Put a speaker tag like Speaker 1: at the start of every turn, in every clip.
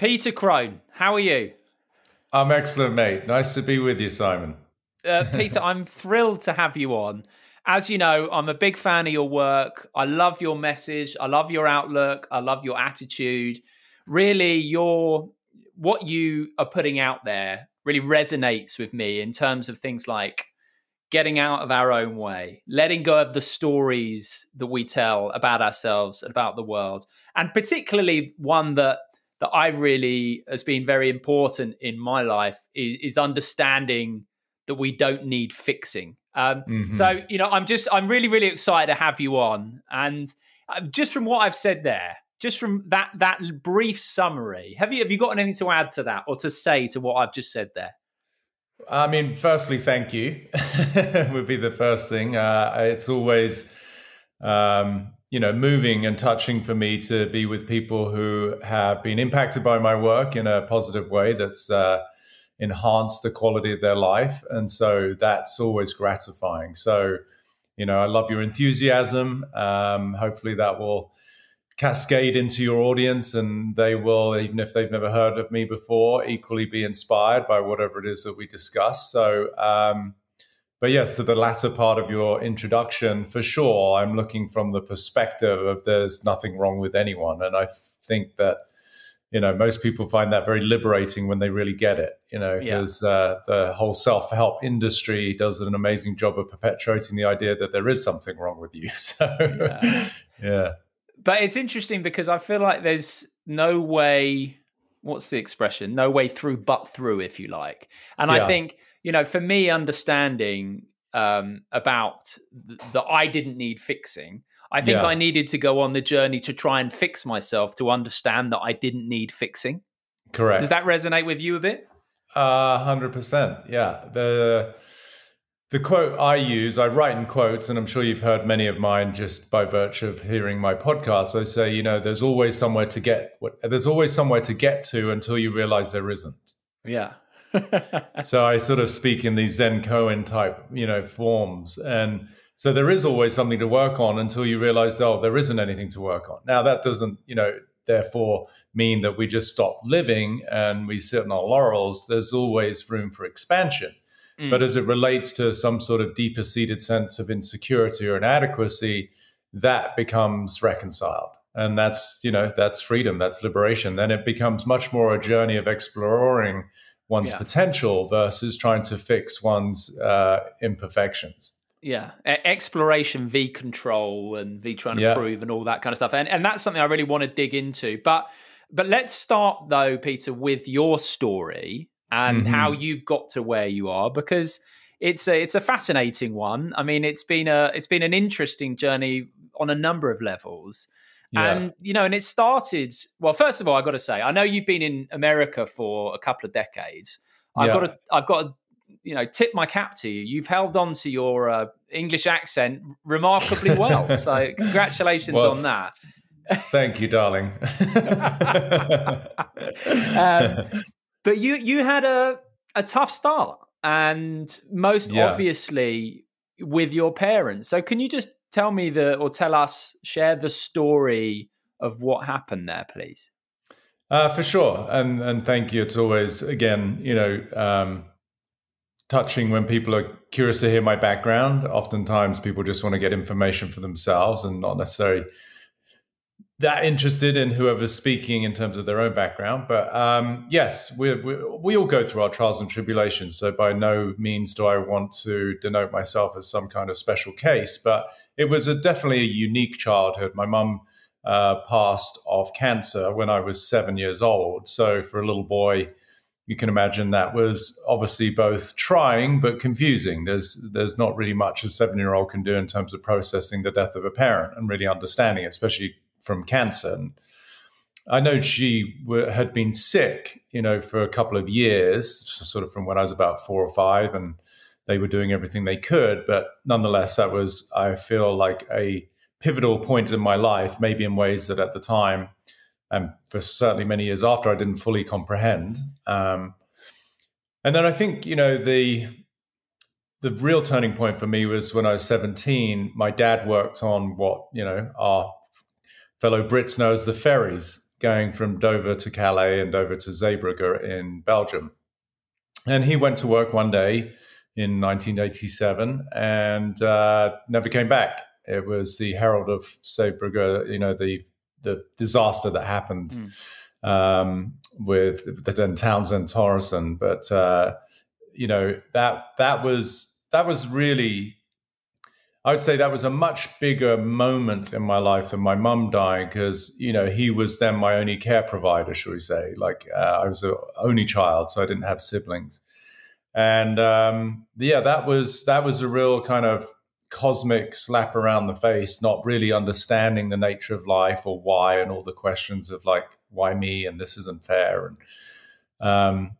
Speaker 1: Peter Crone, how are you?
Speaker 2: I'm excellent, mate. Nice to be with you, Simon.
Speaker 1: Peter, I'm thrilled to have you on. As you know, I'm a big fan of your work. I love your message. I love your outlook. I love your attitude. Really, what you are putting out there really resonates with me in terms of things like getting out of our own way, letting go of the stories that we tell about ourselves and about the world, and particularly one that I really has been very important in my life is understanding that we don't need fixing. So, I'm really, really excited to have you on. And just from what I've said there, just from that brief summary, have you got anything to add to that or to say to what I've just said there?
Speaker 2: I mean, firstly, thank you would be the first thing. It's always, moving and touching for me to be with people who have been impacted by my work in a positive way that's enhanced the quality of their life. And so that's always gratifying. So, I love your enthusiasm. Hopefully that will cascade into your audience, and they will, even if they've never heard of me before, equally be inspired by whatever it is that we discuss. So, but yes, to the latter part of your introduction, for sure, I'm looking from the perspective of there's nothing wrong with anyone. And I think that, most people find that very liberating when they really get it, because the whole self-help industry does an amazing job of perpetuating the idea that there is something wrong with you. So, yeah.
Speaker 1: But it's interesting because I feel like there's no way, what's the expression? No way through but through, if you like. And I think, for me, understanding about that I didn't need fixing, I think I needed to go on the journey to try and fix myself to understand that I didn't need fixing.
Speaker 2: Correct.
Speaker 1: Does that resonate with you a bit?
Speaker 2: 100%. Yeah. The quote I use, I write in quotes, and I'm sure you've heard many of mine just by virtue of hearing my podcast. I say, there's always somewhere to get. There's always somewhere to get to until you realize there isn't.
Speaker 1: Yeah.
Speaker 2: So I sort of speak in these Zen koan type, forms, and so there is always something to work on until you realize, there isn't anything to work on. Now that doesn't, therefore mean that we just stop living and we sit on our laurels. There's always room for expansion. But as it relates to some sort of deeper seated sense of insecurity or inadequacy, that becomes reconciled. And that's, that's freedom, that's liberation. Then it becomes much more a journey of exploring one's potential versus trying to fix one's imperfections.
Speaker 1: Yeah. Exploration v control and v trying to prove and all that kind of stuff. And that's something I really want to dig into. But let's start though, Peter, with your story and how you've got to where you are, because it's a fascinating one. I mean, it's been an interesting journey on a number of levels. Yeah. And, and it started, well, first of all, I got to say, I know you've been in America for a couple of decades. I've got to tip my cap to you. You've held on to your English accent remarkably well. So congratulations on that.
Speaker 2: Thank you, darling.
Speaker 1: But you had a tough start, and most obviously with your parents. So can you just tell me share the story of what happened there, please?
Speaker 2: For sure. And thank you. It's always, again, touching when people are curious to hear my background. Oftentimes people just want to get information for themselves and not necessarily that interested in whoever's speaking in terms of their own background. But yes, we all go through our trials and tribulations. So by no means do I want to denote myself as some kind of special case, but it was definitely a unique childhood. My mum passed of cancer when I was 7 years old. So for a little boy, you can imagine that was obviously both trying but confusing. There's not really much a 7-year-old can do in terms of processing the death of a parent and really understanding it, especially from cancer. And I know she had been sick, for a couple of years, sort of from when I was about 4 or 5, and they were doing everything they could. But nonetheless, that was, I feel like, a pivotal point in my life, maybe in ways that at the time, and for certainly many years after, I didn't fully comprehend. And then I think, the real turning point for me was when I was 17. My dad worked on what, our fellow Brits know as the ferries. going from Dover to Calais and Dover to Zeebrugge in Belgium. And he went to work one day in 1987 and never came back. It was the Herald of Zeebrugge, the disaster that happened with the then Townsend Torresen. But that was really, I would say that was a much bigger moment in my life than my mum dying, because he was then my only care provider, shall we say. Like I was the only child, so I didn't have siblings. And that was a real kind of cosmic slap around the face, not really understanding the nature of life or why, and all the questions of like, why me, and this isn't fair. And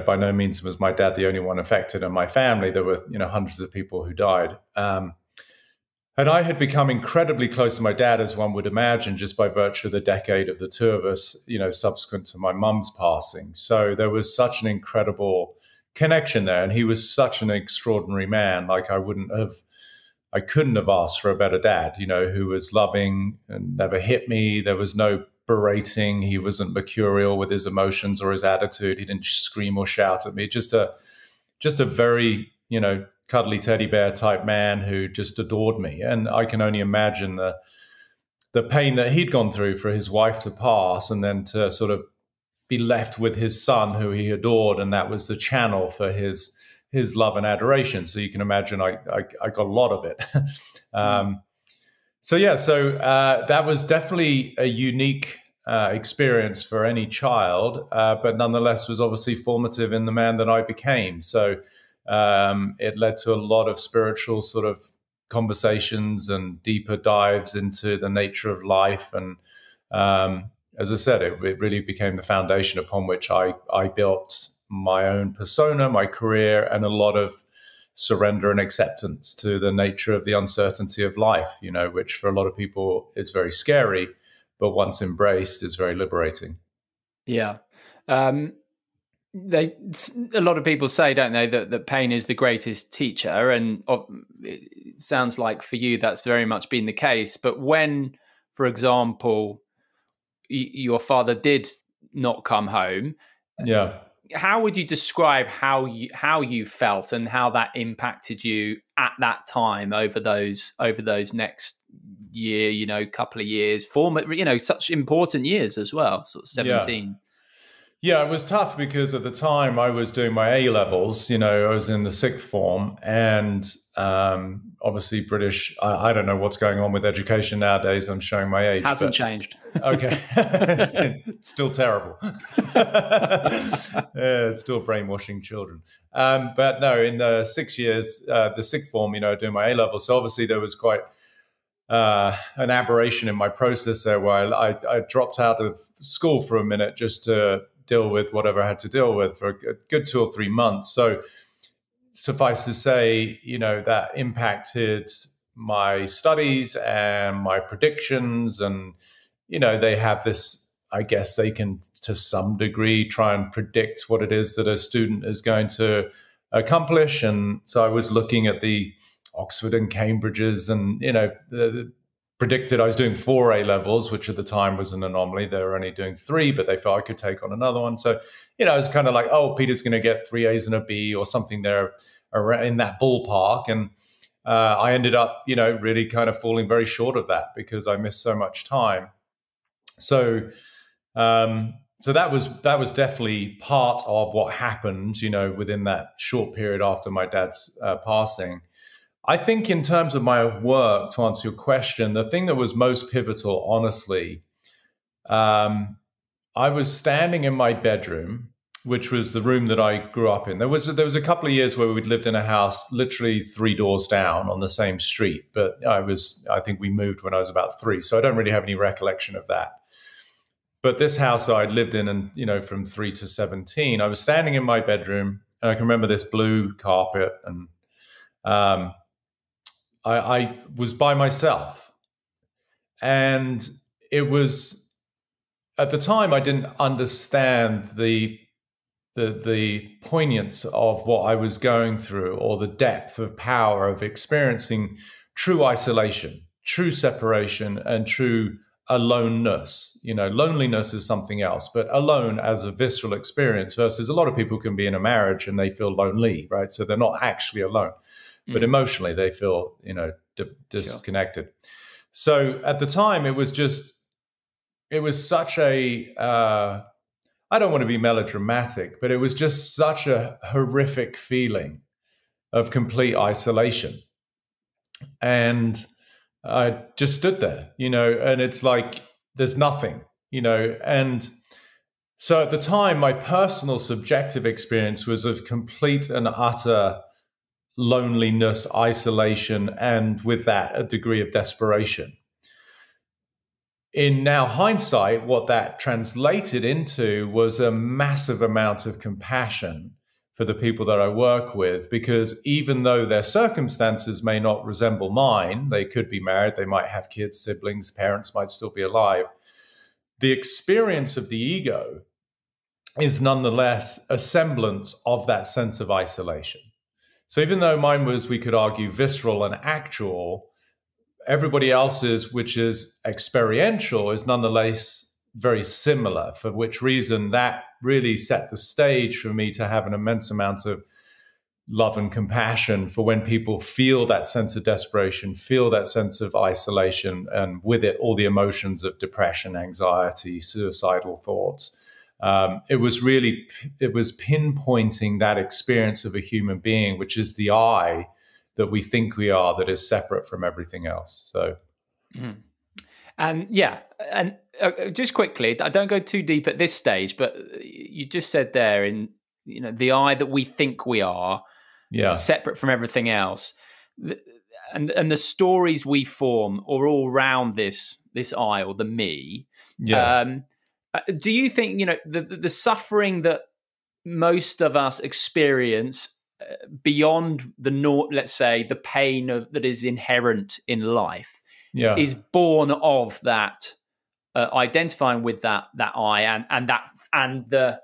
Speaker 2: by no means was my dad the only one affected in my family. There were hundreds of people who died. And I had become incredibly close to my dad, as one would imagine, just by virtue of the decade of the two of us, subsequent to my mum's passing. So there was such an incredible connection there. And he was such an extraordinary man. Like I couldn't have asked for a better dad, who was loving and never hit me. There was no berating. He wasn't mercurial with his emotions or his attitude. He didn't scream or shout at me. Just a very, cuddly teddy bear type man who just adored me. And I can only imagine the pain that he'd gone through for his wife to pass, and then to sort of be left with his son who he adored. And that was the channel for his love and adoration. So you can imagine I got a lot of it. So that was definitely a unique experience for any child, but nonetheless was obviously formative in the man that I became. So it led to a lot of spiritual sort of conversations and deeper dives into the nature of life. And as I said, it really became the foundation upon which I built my own persona, my career, and a lot of surrender and acceptance to the nature of the uncertainty of life, which for a lot of people is very scary, but once embraced is very liberating.
Speaker 1: Yeah. A lot of people say, don't they, that pain is the greatest teacher, and it sounds like for you that's very much been the case. But when, for example, your father did not come home, how would you describe how you felt and how that impacted you at that time over those next year, couple of years, such important years as well, sort of 17?
Speaker 2: Yeah, it was tough because at the time I was doing my A-levels, I was in the sixth form, and obviously British, I don't know what's going on with education nowadays. I'm showing my age.
Speaker 1: Hasn't changed.
Speaker 2: Okay. It's still terrible. It's still brainwashing children. But no, in the 6 years, the sixth form, doing my A-levels. So obviously there was quite an aberration in my process there, where I dropped out of school for a minute just to deal with whatever I had to deal with for a good 2 or 3 months. So suffice to say, that impacted my studies and my predictions. And, they have this, I guess they can, to some degree, try and predict what it is that a student is going to accomplish. And so I was looking at the Oxford and Cambridges, and, predicted I was doing 4 A-levels, which at the time was an anomaly. They were only doing 3, but they felt I could take on another one. So, it was kind of like, oh, Peter's going to get 3 A's and a B or something there in that ballpark. And I ended up, really kind of falling very short of that because I missed so much time. So that was definitely part of what happened, within that short period after my dad's passing. I think in terms of my work, to answer your question, the thing that was most pivotal, honestly, I was standing in my bedroom, which was the room that I grew up in. There was a couple of years where we'd lived in a house literally 3 doors down on the same street, but I think we moved when I was about 3, so I don't really have any recollection of that. But this house I'd lived in, and from 3 to 17, I was standing in my bedroom, and I can remember this blue carpet, and I was by myself. And it was, at the time, I didn't understand the poignance of what I was going through, or the depth of power of experiencing true isolation, true separation, and true aloneness. Loneliness is something else, but alone as a visceral experience versus a lot of people can be in a marriage and they feel lonely, right? So they're not actually alone, but emotionally they feel, disconnected. Sure. So at the time, it was such a, I don't want to be melodramatic, but it was just such a horrific feeling of complete isolation. And I just stood there, and it's like, there's nothing, and so at the time, my personal subjective experience was of complete and utter loneliness, isolation, and with that, a degree of desperation. In now hindsight, what that translated into was a massive amount of compassion for the people that I work with, because even though their circumstances may not resemble mine, they could be married, they might have kids, siblings, parents might still be alive. The experience of the ego is nonetheless a semblance of that sense of isolation. So even though mine was, we could argue, visceral and actual, everybody else's, which is experiential, is nonetheless very similar, for which reason that really set the stage for me to have an immense amount of love and compassion for when people feel that sense of desperation, feel that sense of isolation, and with it, all the emotions of depression, anxiety, suicidal thoughts. It was pinpointing that experience of a human being, which is the I that we think we are, that is separate from everything else. So,
Speaker 1: and just quickly, I don't go too deep at this stage, but you just said there, in the I that we think we are, separate from everything else, and the stories we form are all around this I, or the me.
Speaker 2: Yes.
Speaker 1: Do you think the suffering that most of us experience, beyond let's say the pain that is inherent in life, is born of that identifying with that I and the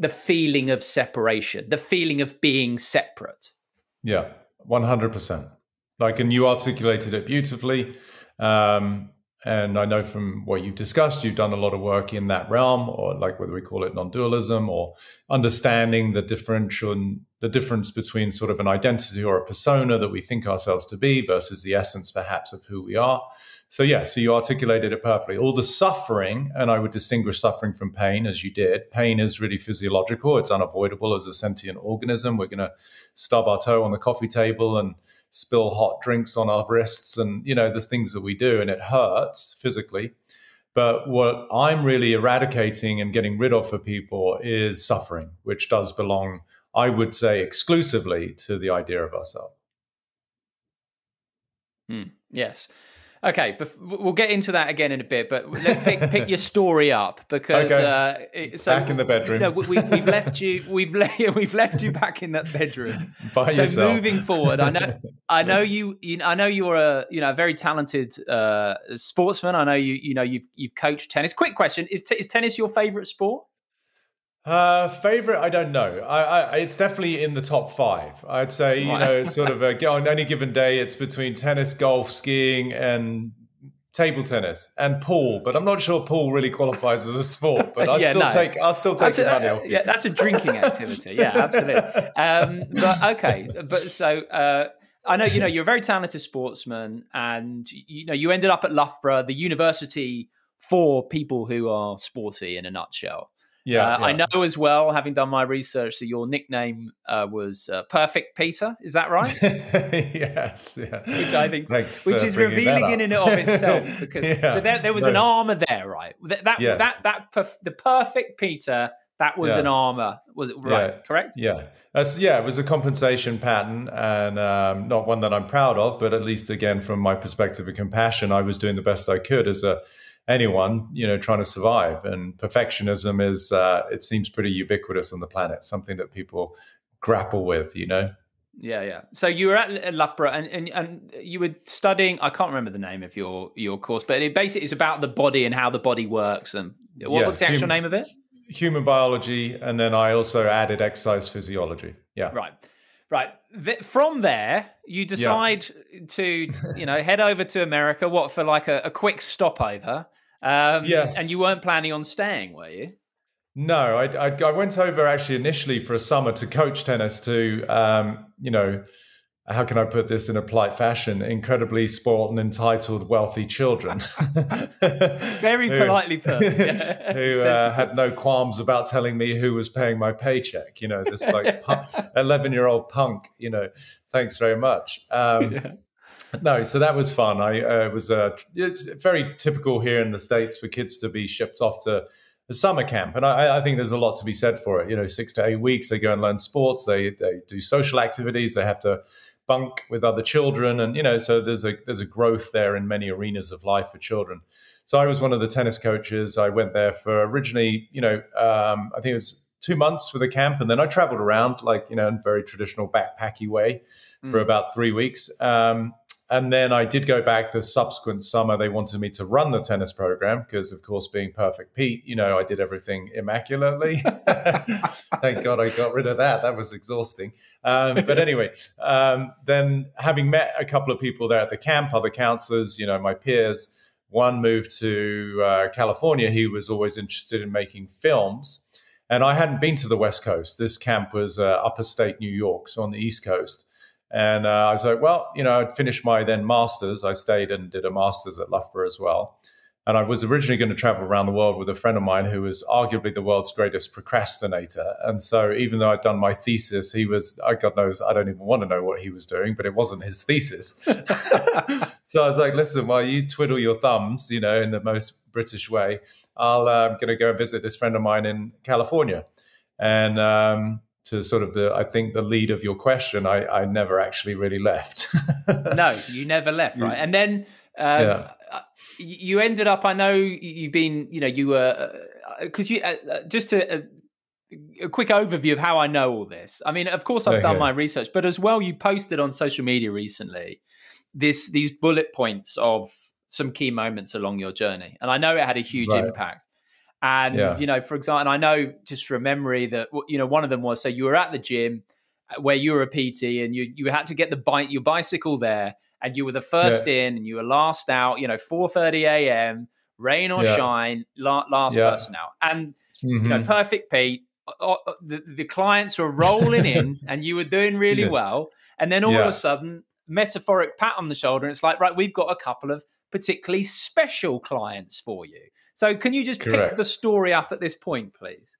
Speaker 1: feeling of separation, the feeling of being separate?
Speaker 2: Yeah, 100%. And you articulated it beautifully. And I know from what you've discussed, you've done a lot of work in that realm, or whether we call it non-dualism, or understanding the difference between sort of an identity or a persona that we think ourselves to be versus the essence perhaps of who we are. So you articulated it perfectly. All the suffering, and I would distinguish suffering from pain, as you did. Pain is really physiological. It's unavoidable as a sentient organism. We're going to stub our toe on the coffee table and spill hot drinks on our wrists, and the things that we do, and it hurts physically. But what I'm really eradicating and getting rid of for people is suffering, which does belong, I would say, exclusively to the idea of ourselves.
Speaker 1: Yes. Okay, we'll get into that again in a bit, but let's pick your story up, because
Speaker 2: back in the bedroom.
Speaker 1: We've left you. We've left you back in that bedroom
Speaker 2: by yourself.
Speaker 1: So moving forward, I know you're a very talented sportsman. I know you've coached tennis. Quick question: Is tennis your favorite sport?
Speaker 2: Favorite? I don't know. It's definitely in the top 5. I'd say, it's sort of on any given day, it's between tennis, golf, skiing, and table tennis and pool. But I'm not sure pool really qualifies as a sport. But I'll still take the money off.
Speaker 1: Yeah, that's a drinking activity. Yeah, absolutely. I know you're a very talented sportsman, and you ended up at Loughborough, the university for people who are sporty, in a nutshell. I know as well, having done my research, that your nickname was Perfect Peter. Is that right?
Speaker 2: Yes. Yeah.
Speaker 1: Which I think, which is revealing in and of itself, because so there was an armor there, right? The Perfect Peter. That was an armor, was it right?
Speaker 2: Yeah.
Speaker 1: Correct?
Speaker 2: Yeah. It was a compensation pattern, and not one that I'm proud of, but at least, again, from my perspective of compassion, I was doing the best I could as anyone, trying to survive. And perfectionism is, it seems pretty ubiquitous on the planet, something that people grapple with,
Speaker 1: Yeah. So you were at Loughborough, and you were studying, I can't remember the name of your course, but it basically is about the body and how the body works. And what's the actual name of it?
Speaker 2: Human biology. And then I also added exercise physiology. Yeah.
Speaker 1: Right. Right. From there, you
Speaker 2: Yeah.
Speaker 1: decide to, head over to America, what, for like a quick stopover. And you
Speaker 2: Yes.
Speaker 1: weren't planning on staying, were you?
Speaker 2: No, I went over actually initially for a summer to coach tennis to, how can I put this in a polite fashion? Incredibly spoiled and entitled, wealthy children
Speaker 1: Very
Speaker 2: who,
Speaker 1: politely put. Yeah.
Speaker 2: who
Speaker 1: Sensitive.
Speaker 2: had no qualms about telling me who was paying my paycheck. This like 11-year-old punk. Thanks very much.
Speaker 1: Yeah.
Speaker 2: No, so that was fun. It's very typical here in the States for kids to be shipped off to a summer camp. And I think there's a lot to be said for it. 6 to 8 weeks, they go and learn sports, they do social activities, they have to bunk with other children. And, so there's a growth there in many arenas of life for children. So I was one of the tennis coaches. I went there for originally, I think it was 2 months for the camp. And then I traveled around in a very traditional backpacky way for about 3 weeks. And then I did go back the subsequent summer. They wanted me to run the tennis program because, of course, being perfect Pete, I did everything immaculately. Thank God I got rid of that. That was exhausting. But anyway, then having met a couple of people there at the camp, other counselors, my peers, one moved to California. He was always interested in making films. And I hadn't been to the West Coast. This camp was upper state New York, so on the East Coast. And I was like, well, I'd finished my then master's. I stayed and did a master's at Loughborough as well. And I was originally going to travel around the world with a friend of mine who was arguably the world's greatest procrastinator. And so even though I'd done my thesis, God knows, I don't even want to know what he was doing, but it wasn't his thesis. So I was like, listen, while you twiddle your thumbs, in the most British way, I'm going to go and visit this friend of mine in California. And to sort of I think the lead of your question, I never actually really left.
Speaker 1: No, you never left, right? And then you ended up, I know you've been, you were, because just a quick overview of how I know all this. I mean, of course, I've done my research, but as well, you posted on social media recently these bullet points of some key moments along your journey. And I know it had a huge impact. And, for example, and I know just from memory that, one of them was, so you were at the gym where you were a PT and you had to get your bicycle there and you were the first in and you were last out, 4:30 a.m., rain or shine, last person out. And, perfect Pete, the clients were rolling in and you were doing really well. And then all of a sudden, metaphoric pat on the shoulder. And it's like, right, we've got a couple of particularly special clients for you. So can you just pick the story up at this point, please?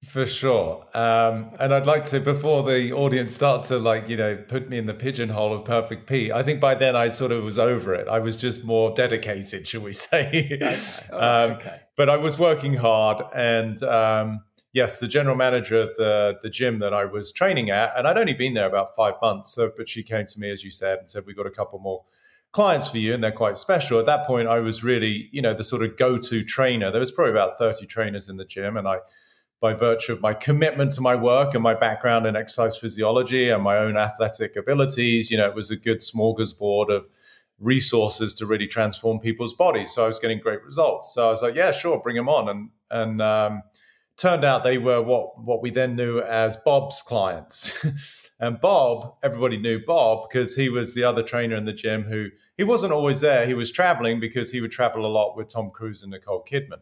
Speaker 2: For sure. And I'd like to, before the audience start to put me in the pigeonhole of perfect Pete, I think by then I sort of was over it. I was just more dedicated, shall we say. Okay. But I was working hard. And yes, the general manager of the gym that I was training at, and I'd only been there about 5 months. But she came to me, as you said, and said, we've got a couple more clients for you, and they're quite special. At that point, I was really, the sort of go-to trainer. There was probably about 30 trainers in the gym, and I, by virtue of my commitment to my work and my background in exercise physiology and my own athletic abilities, it was a good smorgasbord of resources to really transform people's bodies. So I was getting great results. So I was like, yeah, sure, bring them on. And turned out they were what we then knew as Bob's clients. And Bob, everybody knew Bob because he was the other trainer in the gym who, he wasn't always there. He was traveling because he would travel a lot with Tom Cruise and Nicole Kidman.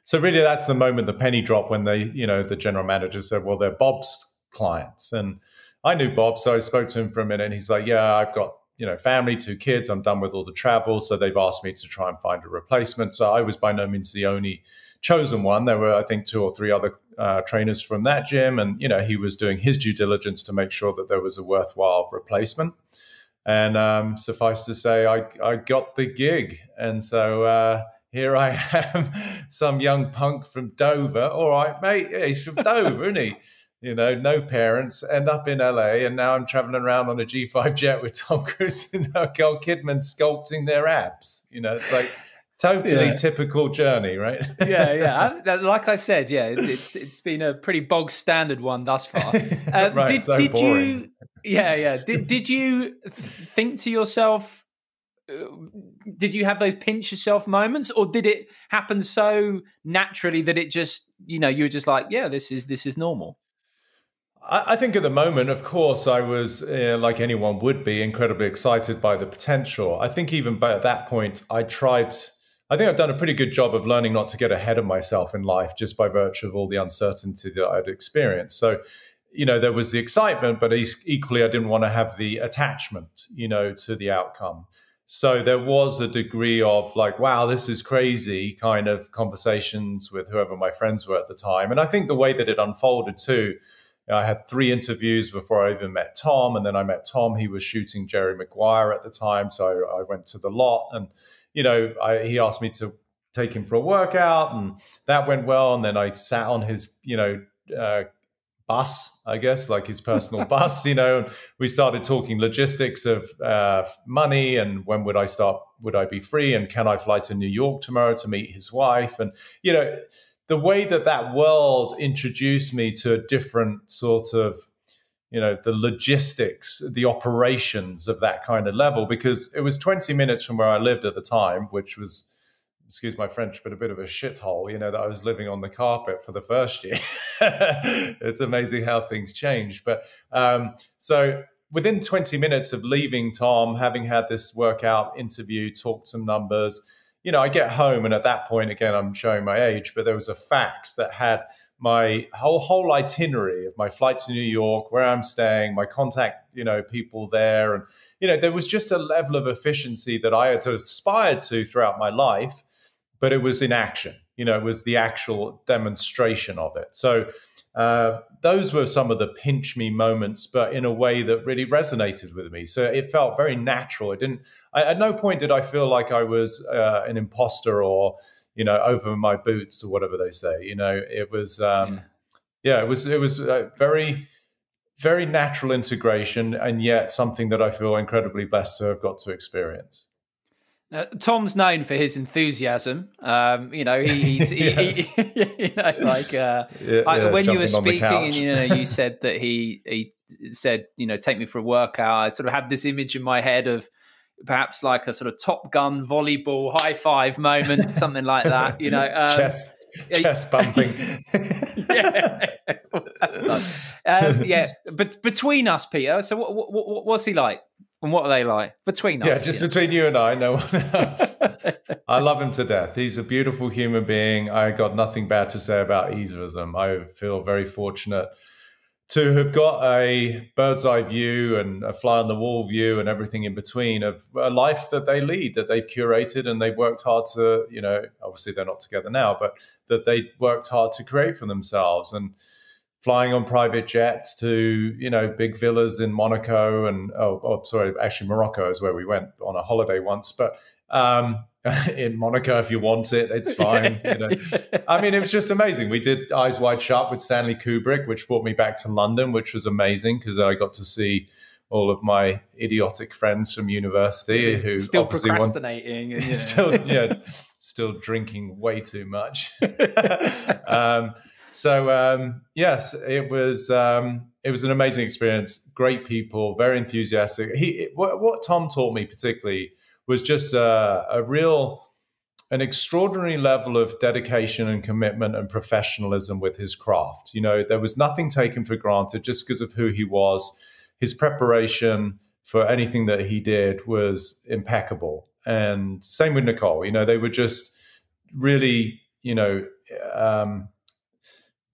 Speaker 2: So really that's the moment the penny dropped when the general manager said, well, they're Bob's clients. And I knew Bob, so I spoke to him for a minute and he's like, yeah, I've got, family, 2 kids. I'm done with all the travel. So they've asked me to try and find a replacement. So I was by no means the only chosen one. There were, I think, 2 or 3 other trainers from that gym. And, he was doing his due diligence to make sure that there was a worthwhile replacement. And suffice to say, I got the gig. And so here I am, some young punk from Dover. All right, mate. Yeah, he's from Dover, isn't he? No parents, end up in LA. And now I'm traveling around on a G5 jet with Tom Cruise and Nicole Kidman sculpting their abs. It's like totally typical journey, right?
Speaker 1: Yeah. Like I said, it's been a pretty bog standard one thus far.
Speaker 2: Right,
Speaker 1: did
Speaker 2: boring.
Speaker 1: Did you think to yourself, did you have those pinch yourself moments, or did it happen so naturally that it just, you were just like, yeah, this is normal?
Speaker 2: I think at the moment, of course, I was, like anyone would be, incredibly excited by the potential. I think even by at that point, I think I've done a pretty good job of learning not to get ahead of myself in life just by virtue of all the uncertainty that I'd experienced. So, there was the excitement, but equally, I didn't want to have the attachment, to the outcome. So there was a degree of like, wow, this is crazy kind of conversations with whoever my friends were at the time. And I think the way that it unfolded too, I had 3 interviews before I even met Tom. And then I met Tom. He was shooting Jerry Maguire at the time. So I went to the lot and, he asked me to take him for a workout and that went well. And then I sat on his, bus, I guess, like his personal bus, and we started talking logistics of money and when would I be free and can I fly to New York tomorrow to meet his wife? And, the way that world introduced me to a different sort of, the logistics, the operations of that kind of level, because it was 20 minutes from where I lived at the time, which was, excuse my French, but a bit of a shithole, that I was living on the carpet for the first year. It's amazing how things change. But so within 20 minutes of leaving Tom, having had this workout interview, talked some numbers, I get home and at that point, again, I'm showing my age, but there was a fax that had my whole itinerary of my flight to New York, where I'm staying, my contact, people there. And, there was just a level of efficiency that I had aspired to throughout my life, but it was in action. It was the actual demonstration of it. So those were some of the pinch me moments, but in a way that really resonated with me. So it felt very natural. At no point did I feel like I was an imposter or, over my boots or whatever they say. It was, it was a very, very natural integration, and yet something that I feel incredibly blessed to have got to experience.
Speaker 1: Tom's known for his enthusiasm. When you were speaking, and you said that he said, take me for a workout. I sort of had this image in my head of perhaps like a sort of Top Gun volleyball high five moment, something like that.
Speaker 2: Chest bumping.
Speaker 1: But between us, Peter. So what's he like? And what are they like between us?
Speaker 2: Yeah, just between you and I, no one else. I love him to death. He's a beautiful human being. I got nothing bad to say about either of them. I feel very fortunate to have got a bird's eye view and a fly on the wall view and everything in between of a life that they lead, that they've curated and they've worked hard to, obviously they're not together now, but that they worked hard to create for themselves. And flying on private jets to, big villas in Monaco and, actually Morocco is where we went on a holiday once. But in Monaco, if you want it, it's fine. I mean, it was just amazing. We did Eyes Wide Shut with Stanley Kubrick, which brought me back to London, which was amazing because I got to see all of my idiotic friends from university who
Speaker 1: still procrastinating,
Speaker 2: still drinking way too much. Yes, it was an amazing experience. Great people, very enthusiastic. What Tom taught me particularly was just an extraordinary level of dedication and commitment and professionalism with his craft. There was nothing taken for granted just because of who he was. His preparation for anything that he did was impeccable. And same with Nicole. They were just really,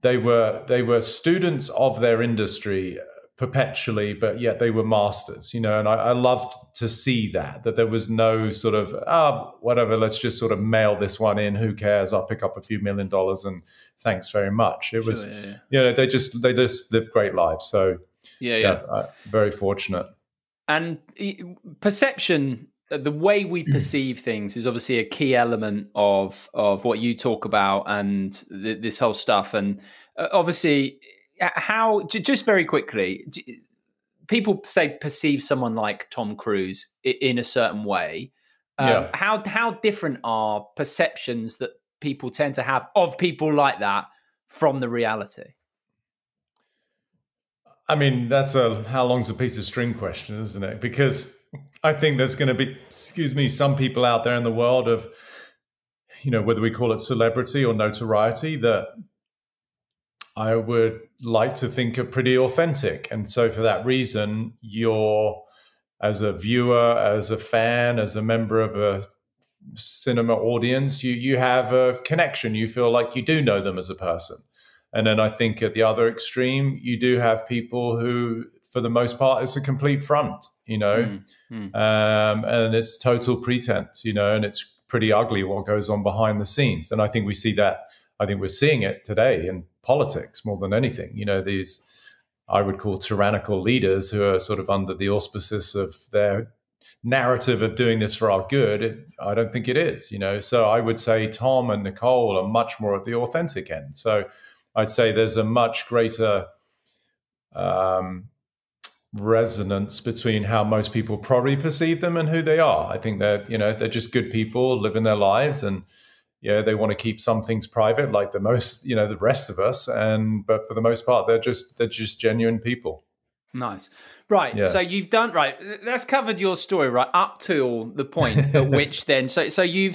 Speaker 2: they were students of their industry perpetually, but yet they were masters, and I loved to see that there was no sort of, whatever, let's just sort of mail this one in. Who cares? I'll pick up a few $1 million and thanks very much. It was, they just lived great lives. So very fortunate. And
Speaker 1: perception, the way we perceive things is obviously a key element of what you talk about and this whole stuff. And obviously, how, just very quickly, people say perceive someone like Tom Cruise in a certain way. How different are perceptions that people tend to have of people like that from the reality?
Speaker 2: I mean, that's how long's a piece of string question, isn't it? Because I think there's going to be, some people out there in the world of, whether we call it celebrity or notoriety, that I would like to think are pretty authentic. And so for that reason, you're, as a viewer, as a fan, as a member of a cinema audience, you have a connection. You feel like you do know them as a person. And then I think at the other extreme, you do have people who, for the most part, it's a complete front, and it's total pretense, and it's pretty ugly what goes on behind the scenes. And I think we see that. I think we're seeing it today in politics more than anything. These, I would call, tyrannical leaders who are sort of under the auspices of their narrative of doing this for our good. I don't think it is, So I would say Tom and Nicole are much more at the authentic end. So I'd say there's a much greater resonance between how most people probably perceive them and who they are. I think that, they're just good people living their lives, and they want to keep some things private, like the rest of us. But for the most part, they're just genuine people.
Speaker 1: Nice. Right. Yeah. So you've done, right. That's covered your story, right, up to the point at which then, so you're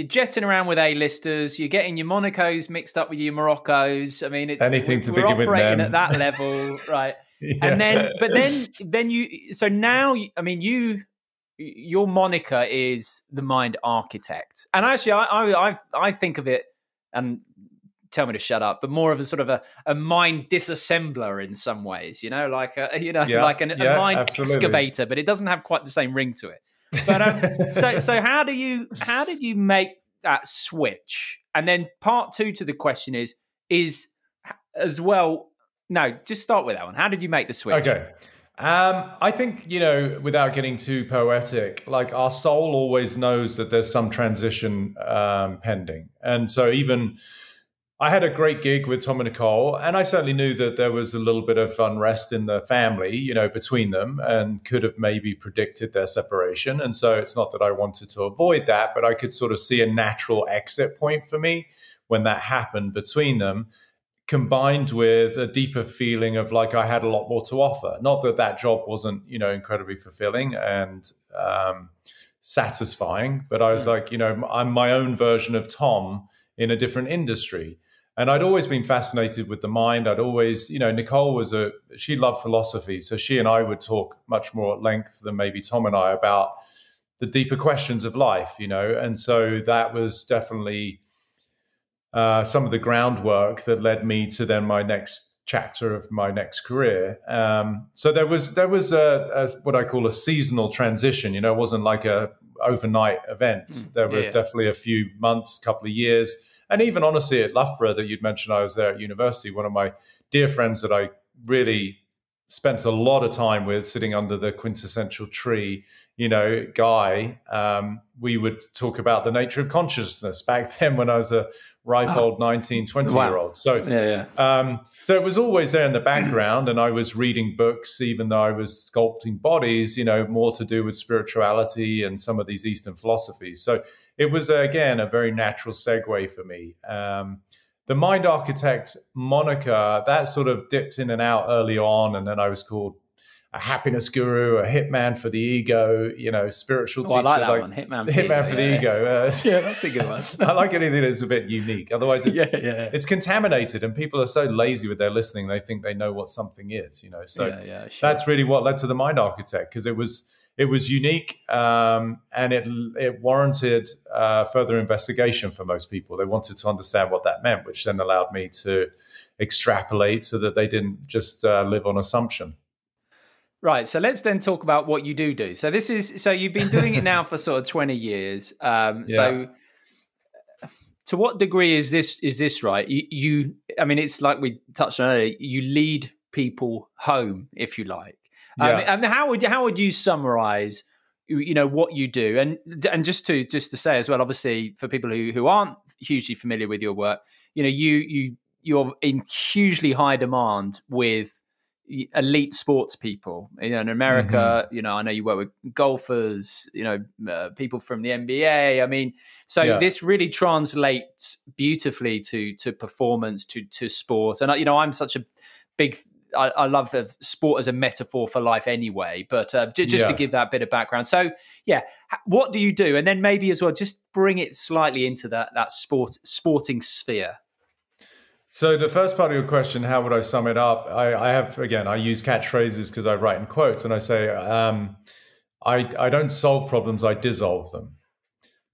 Speaker 1: jetting around with A-listers, you're getting your Monacos mixed up with your Moroccos. I mean, it's
Speaker 2: anything to begin with them.
Speaker 1: We're operating at that level, right? Yeah. And then you, so now, I mean, your moniker is the Mind Architect. And actually, I think of it, and tell me to shut up, but more of a sort of a mind disassembler in some ways, like a mind absolutely. Excavator, but it doesn't have quite the same ring to it. But so how did you make that switch? And then part two to the question is as well. No, just start with that one. How did you make the switch?
Speaker 2: Okay. I think, without getting too poetic, like our soul always knows that there's some transition pending. And so even I had a great gig with Tom and Nicole, and I certainly knew that there was a little bit of unrest in the family, between them, and could have maybe predicted their separation. And so it's not that I wanted to avoid that, but I could sort of see a natural exit point for me when that happened between them, combined with a deeper feeling of like I had a lot more to offer. Not that that job wasn't, incredibly fulfilling and satisfying, but I was like, I'm my own version of Tom in a different industry. And I'd always been fascinated with the mind. I'd always, Nicole she loved philosophy. So she and I would talk much more at length than maybe Tom and I about the deeper questions of life, And so that was definitely some of the groundwork that led me to then my next chapter of my next career. So there was a what I call a seasonal transition. It wasn't like a overnight event. There were definitely a few months, couple of years. And even honestly at Loughborough that you'd mentioned, I was there at university, one of my dear friends that I really spent a lot of time with, sitting under the quintessential tree, Guy, we would talk about the nature of consciousness back then when I was a ripe old 19, 20-year-old. So, so it was always there in the background, and I was reading books, even though I was sculpting bodies, more to do with spirituality and some of these Eastern philosophies. So it was, again, a very natural segue for me. The Mind Architect moniker, that sort of dipped in and out early on, and then I was called a happiness guru, a hitman for the ego, spiritual teacher.
Speaker 1: I like that one, hitman
Speaker 2: for the ego.
Speaker 1: Yeah, that's a good one.
Speaker 2: I like anything that's a bit unique. Otherwise, it's contaminated, and people are so lazy with their listening, they think they know what something is, So that's really what led to the Mind Architect, because it was unique, and it warranted further investigation for most people. They wanted to understand what that meant, which then allowed me to extrapolate so that they didn't just live on assumption.
Speaker 1: Right. So let's then talk about what you do. So so you've been doing it now for sort of 20 years. So to what degree is this right? I mean, it's like we touched on earlier, you lead people home, if you like. And how would you summarize, what you do? And just to say as well, obviously for people who aren't hugely familiar with your work, you're in hugely high demand with elite sports people. In America, I know you work with golfers, people from the NBA. I mean, so this really translates beautifully to performance, to sport. And I'm such a big. I love sport as a metaphor for life anyway, but just to give that bit of background. So, what do you do? And then maybe as well, just bring it slightly into that sporting sphere.
Speaker 2: So the first part of your question, how would I sum it up? I have, again, I use catchphrases because I write in quotes, and I say, I don't solve problems, I dissolve them.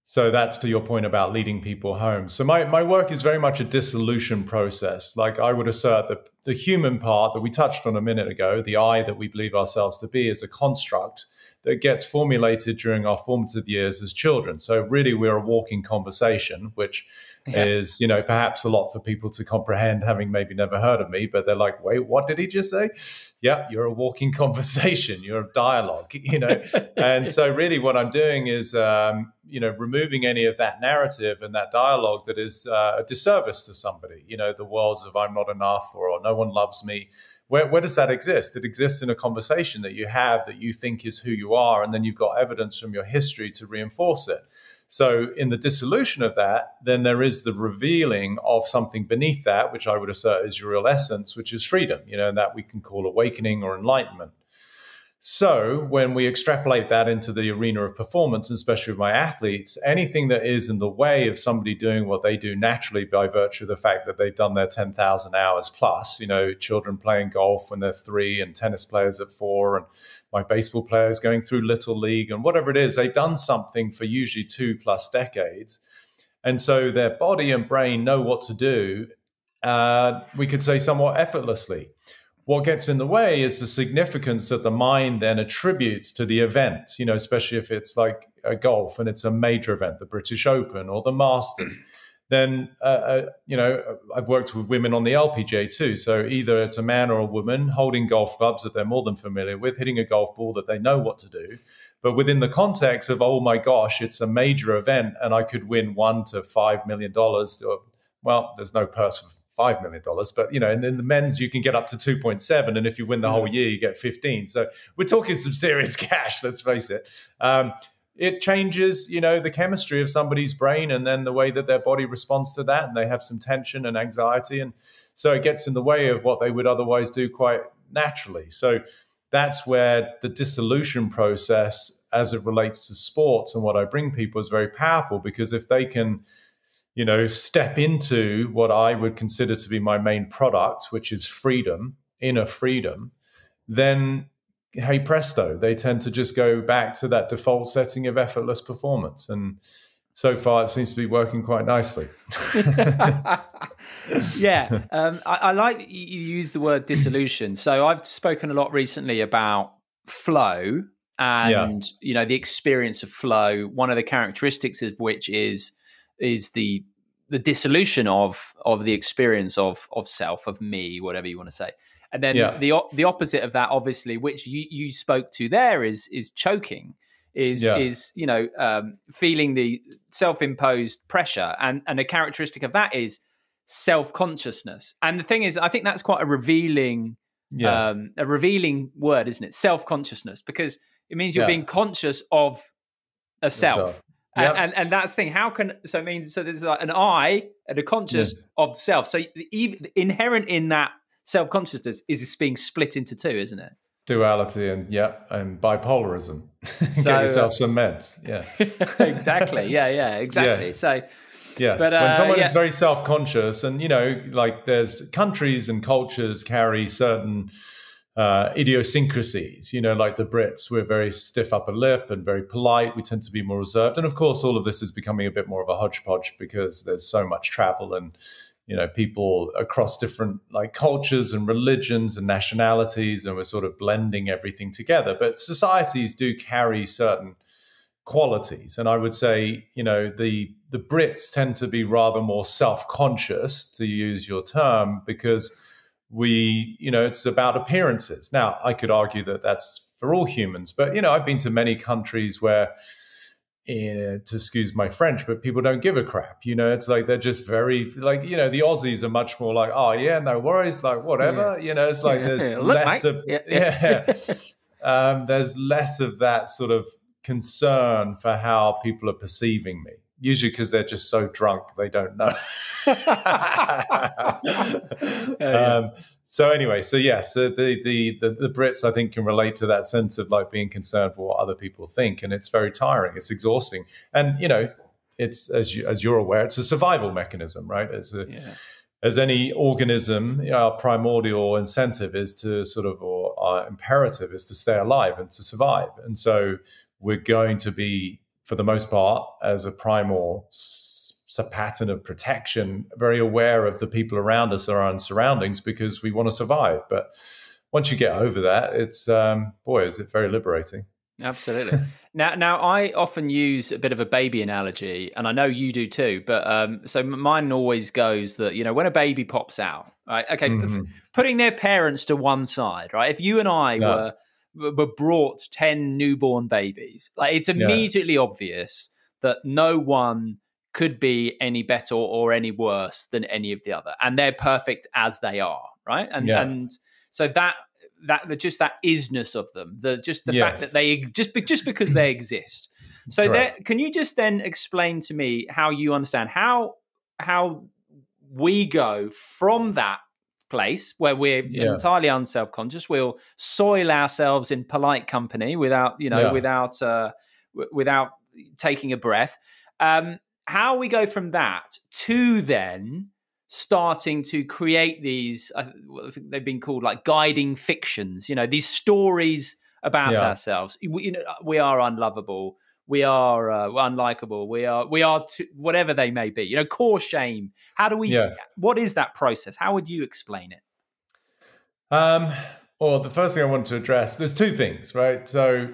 Speaker 2: So that's to your point about leading people home. So my work is very much a dissolution process. Like I would assert that the human part that we touched on a minute ago, the I that we believe ourselves to be, is a construct that gets formulated during our formative years as children. So really we're a walking conversation, which is, perhaps a lot for people to comprehend, having maybe never heard of me, but they're like, wait, what did he just say? Yeah, you're a walking conversation, you're a dialogue, And so really what I'm doing is, removing any of that narrative and that dialogue that is a disservice to somebody, the worlds of I'm not enough or no one loves me. Where does that exist? It exists in a conversation that you have that you think is who you are, and then you've got evidence from your history to reinforce it. So in the dissolution of that, then there is the revealing of something beneath that, which I would assert is your real essence, which is freedom, and that we can call awakening or enlightenment. So when we extrapolate that into the arena of performance, and especially with my athletes, anything that is in the way of somebody doing what they do naturally by virtue of the fact that they've done their 10,000 hours plus, children playing golf when they're 3 and tennis players at 4 and my baseball players going through Little League and whatever it is, they've done something for usually 2+ decades. And so their body and brain know what to do, we could say somewhat effortlessly. What gets in the way is the significance that the mind then attributes to the event, especially if it's like a golf and it's a major event, the British Open or the Masters. Then, I've worked with women on the LPGA too. So either it's a man or a woman holding golf clubs that they're more than familiar with, hitting a golf ball that they know what to do. But within the context of, oh my gosh, it's a major event and I could win $1 to $5 million. Well, there's no purse of $5 million, but in the men's you can get up to 2.7, and if you win the whole year you get 15. So we're talking some serious cash, let's face it. It changes the chemistry of somebody's brain and then the way that their body responds to that, and they have some tension and anxiety, and so it gets in the way of what they would otherwise do quite naturally. So that's where the dissolution process as it relates to sports and what I bring people is very powerful, because if they can step into what I would consider to be my main product, which is freedom, inner freedom, then, hey presto, they tend to just go back to that default setting of effortless performance. And so far, it seems to be working quite nicely.
Speaker 1: Yeah. I like that you use the word dissolution. So I've spoken a lot recently about flow and, the experience of flow, one of the characteristics of which is the dissolution of the experience of self, of me, whatever you want to say. And then the opposite of that, obviously, which you spoke to there, is choking, is feeling the self-imposed pressure, and a characteristic of that is self-consciousness. And the thing is, I think that's quite a revealing word, isn't it? Self-consciousness, because it means you're being conscious of a self. Yep. And that's the thing. So it means, so there's like an I and a conscious of self. So even inherent in that self-consciousness is this being split into two, isn't it?
Speaker 2: Duality and bipolarism. So, get yourself some meds. Yeah.
Speaker 1: Exactly. Yeah, exactly. Yeah. So
Speaker 2: yes, but, when someone is very self-conscious, and like there's countries and cultures carry certain idiosyncrasies, like the Brits, we're very stiff upper lip and very polite. We tend to be more reserved. And of course, all of this is becoming a bit more of a hodgepodge because there's so much travel and, people across different like cultures and religions and nationalities, and we're sort of blending everything together. But societies do carry certain qualities. And I would say, the Brits tend to be rather more self-conscious, to use your term, because it's about appearances. Now, I could argue that that's for all humans, but, I've been to many countries where, to excuse my French, but people don't give a crap. It's like they're just very, like, the Aussies are much more like, oh, yeah, no worries, like, whatever. It's like there's less of, there's less of that sort of concern for how people are perceiving me. Usually because they're just so drunk, they don't know. So anyway, so yes, the Brits, I think, can relate to that sense of like being concerned for what other people think, and it's very tiring. It's exhausting, and it's as you're aware, it's a survival mechanism, right? as any organism, our primordial incentive is to sort of, or our imperative is to stay alive and to survive. And so we're going to be, for the most part, as a primal pattern of protection, very aware of the people around us, our own surroundings, because we want to survive. But once you get over that, it's, boy, is it very liberating.
Speaker 1: Absolutely. Now, I often use a bit of a baby analogy, and I know you do too. But so mine always goes that, when a baby pops out, right? Okay, putting their parents to one side, right? If you and I were brought 10 newborn babies, like, it's immediately obvious that no one could be any better or any worse than any of the other, and they're perfect as they are, right? And so that just that isness of them, the fact that they just because they exist. So can you just then explain to me how you understand how we go from that place where we're entirely unselfconscious, we'll soil ourselves in polite company without without taking a breath. How we go from that to then starting to create these, I think they've been called like guiding fictions, these stories about ourselves. We are unlovable. We are unlikable. We are whatever they may be, core shame. How do we, what is that process? How would you explain it?
Speaker 2: Well, the first thing I want to address, there's two things, right? So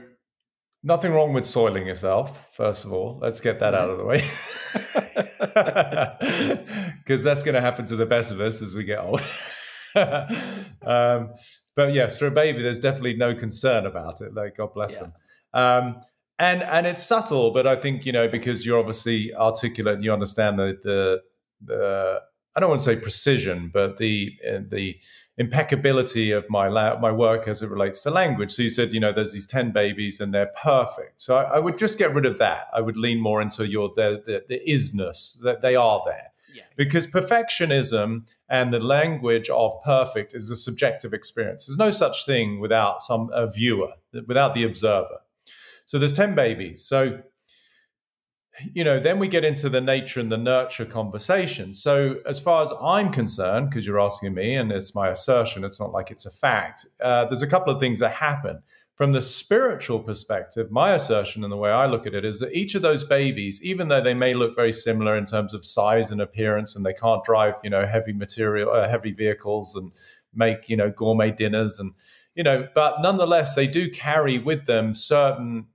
Speaker 2: nothing wrong with soiling yourself, first of all. Let's get that out of the way. Because that's going to happen to the best of us as we get older. But yes, for a baby, there's definitely no concern about it. Like, God bless them. And it's subtle, but I think, because you're obviously articulate and you understand the I don't want to say precision, but the impeccability of my work as it relates to language. So you said, there's these 10 babies and they're perfect. So I would just get rid of that. I would lean more into the isness, that they are there. Yeah. Because perfectionism and the language of perfect is a subjective experience. There's no such thing without a viewer, without the observer. So there's 10 babies. So then we get into the nature and the nurture conversation. So as far as I'm concerned, because you're asking me and it's my assertion, it's not like it's a fact, there's a couple of things that happen. From the spiritual perspective, my assertion and the way I look at it is that each of those babies, even though they may look very similar in terms of size and appearance, and they can't drive, heavy vehicles and make, gourmet dinners and, but nonetheless, they do carry with them certain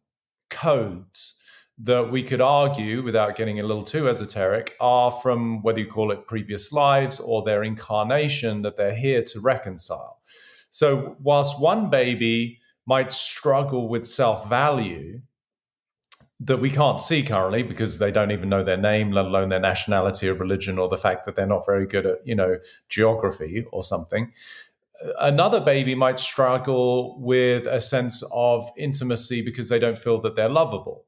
Speaker 2: codes that we could argue, without getting a little too esoteric, are from whether you call it previous lives or their incarnation that they're here to reconcile. So whilst one baby might struggle with self-value that we can't see currently because they don't even know their name, let alone their nationality or religion, or the fact that they're not very good at, geography or something, another baby might struggle with a sense of intimacy because they don't feel that they're lovable.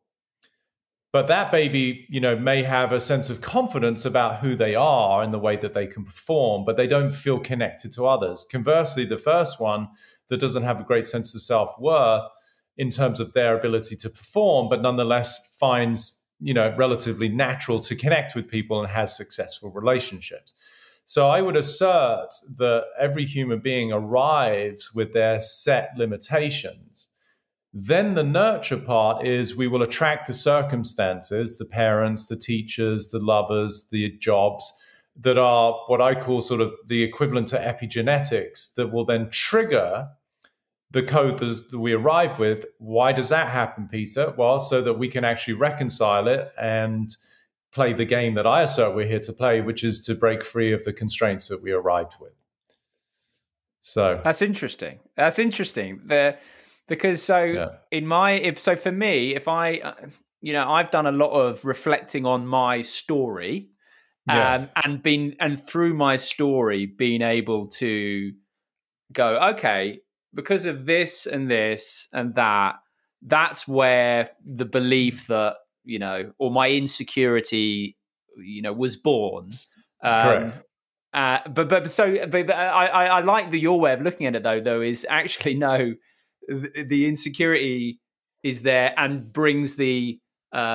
Speaker 2: But that baby, may have a sense of confidence about who they are and the way that they can perform, but they don't feel connected to others. Conversely, the first one that doesn't have a great sense of self-worth in terms of their ability to perform, but nonetheless finds, relatively natural to connect with people and has successful relationships. So I would assert that every human being arrives with their set limitations. Then the nurture part is we will attract the circumstances, the parents, the teachers, the lovers, the jobs that are what I call sort of the equivalent to epigenetics that will then trigger the code that we arrive with. Why does that happen, Peter? Well, so that we can actually reconcile it and play the game that I assert we're here to play, which is to break free of the constraints that we arrived with. So
Speaker 1: that's interesting. Because for me, if I, I've done a lot of reflecting on my story, and through my story, being able to go, okay, because of this and this and that, that's where the belief that, or my insecurity, was born.
Speaker 2: Correct.
Speaker 1: But I like your way of looking at it though is actually no. The insecurity is there and brings the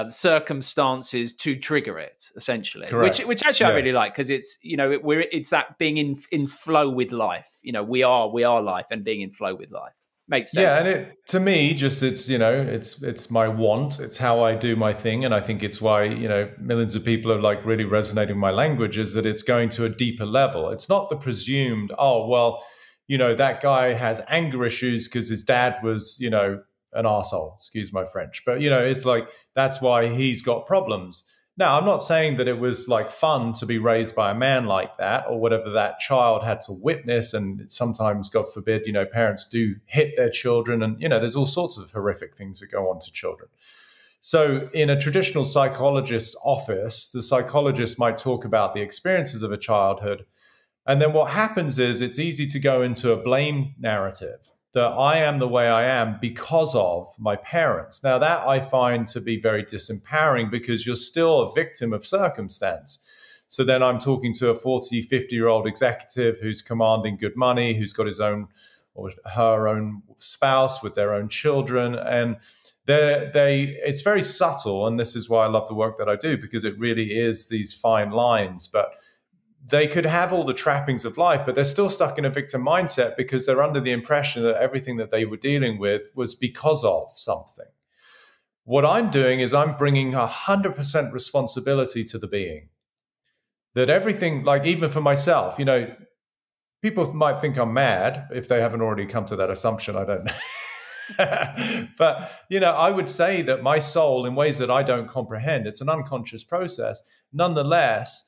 Speaker 1: circumstances to trigger it, essentially.
Speaker 2: Correct.
Speaker 1: Which actually I
Speaker 2: Yeah.
Speaker 1: really like, because it's, it's that being in flow with life. We are life, and being in flow with life makes sense.
Speaker 2: Yeah, and to me, just it's my want. It's how I do my thing, and I think it's why millions of people are like really resonating with my language. Is that it's going to a deeper level. It's not the presumed, oh well, that guy has anger issues because his dad was an arsehole. Excuse my French, but it's like that's why he's got problems. Now, I'm not saying that it was like fun to be raised by a man like that, or whatever that child had to witness. And sometimes, God forbid, parents do hit their children, and there's all sorts of horrific things that go on to children. So in a traditional psychologist's office, the psychologist might talk about the experiences of a childhood. And then what happens is it's easy to go into a blame narrative, that I am the way I am because of my parents. Now, that I find to be very disempowering, because you're still a victim of circumstance. So then I'm talking to a 40, 50-year-old executive who's commanding good money, who's got his own or her own spouse with their own children. And it's very subtle. And this is why I love the work that I do, because it really is these fine lines. But they could have all the trappings of life, but they're still stuck in a victim mindset, because they're under the impression that everything that they were dealing with was because of something. What I'm doing is I'm bringing 100% responsibility to the being. That everything, like even for myself, people might think I'm mad if they haven't already come to that assumption. I don't know. But, I would say that my soul, in ways that I don't comprehend, it's an unconscious process, nonetheless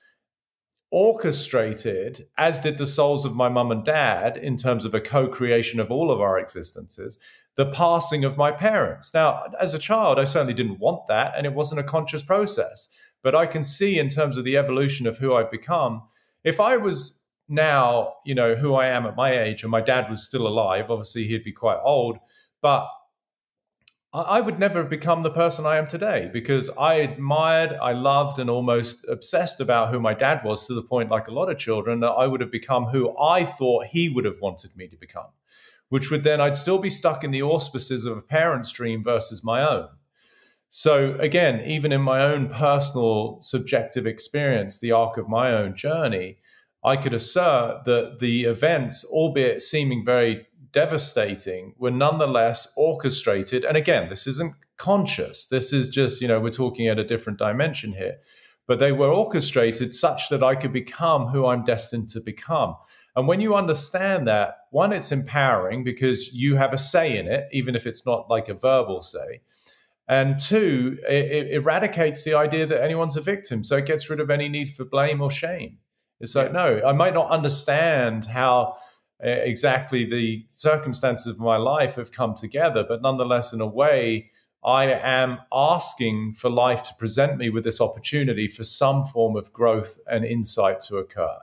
Speaker 2: orchestrated, as did the souls of my mum and dad, in terms of a co-creation of all of our existences, the passing of my parents. Now, as a child, I certainly didn't want that, and it wasn't a conscious process. But I can see, in terms of the evolution of who I've become, if I was now, who I am at my age, and my dad was still alive, obviously he'd be quite old, but I would never have become the person I am today, because I admired, I loved, and almost obsessed about who my dad was, to the point, like a lot of children, that I would have become who I thought he would have wanted me to become, which would then, I'd still be stuck in the auspices of a parent's dream versus my own. So again, even in my own personal subjective experience, the arc of my own journey, I could assert that the events, albeit seeming very devastating, were nonetheless orchestrated. And again, this isn't conscious. This is just, we're talking at a different dimension here. But they were orchestrated such that I could become who I'm destined to become. And when you understand that, one, it's empowering, because you have a say in it, even if it's not like a verbal say. And two, it eradicates the idea that anyone's a victim. So it gets rid of any need for blame or shame. It's like, no, I might not understand how exactly the circumstances of my life have come together, but nonetheless, in a way, I am asking for life to present me with this opportunity for some form of growth and insight to occur.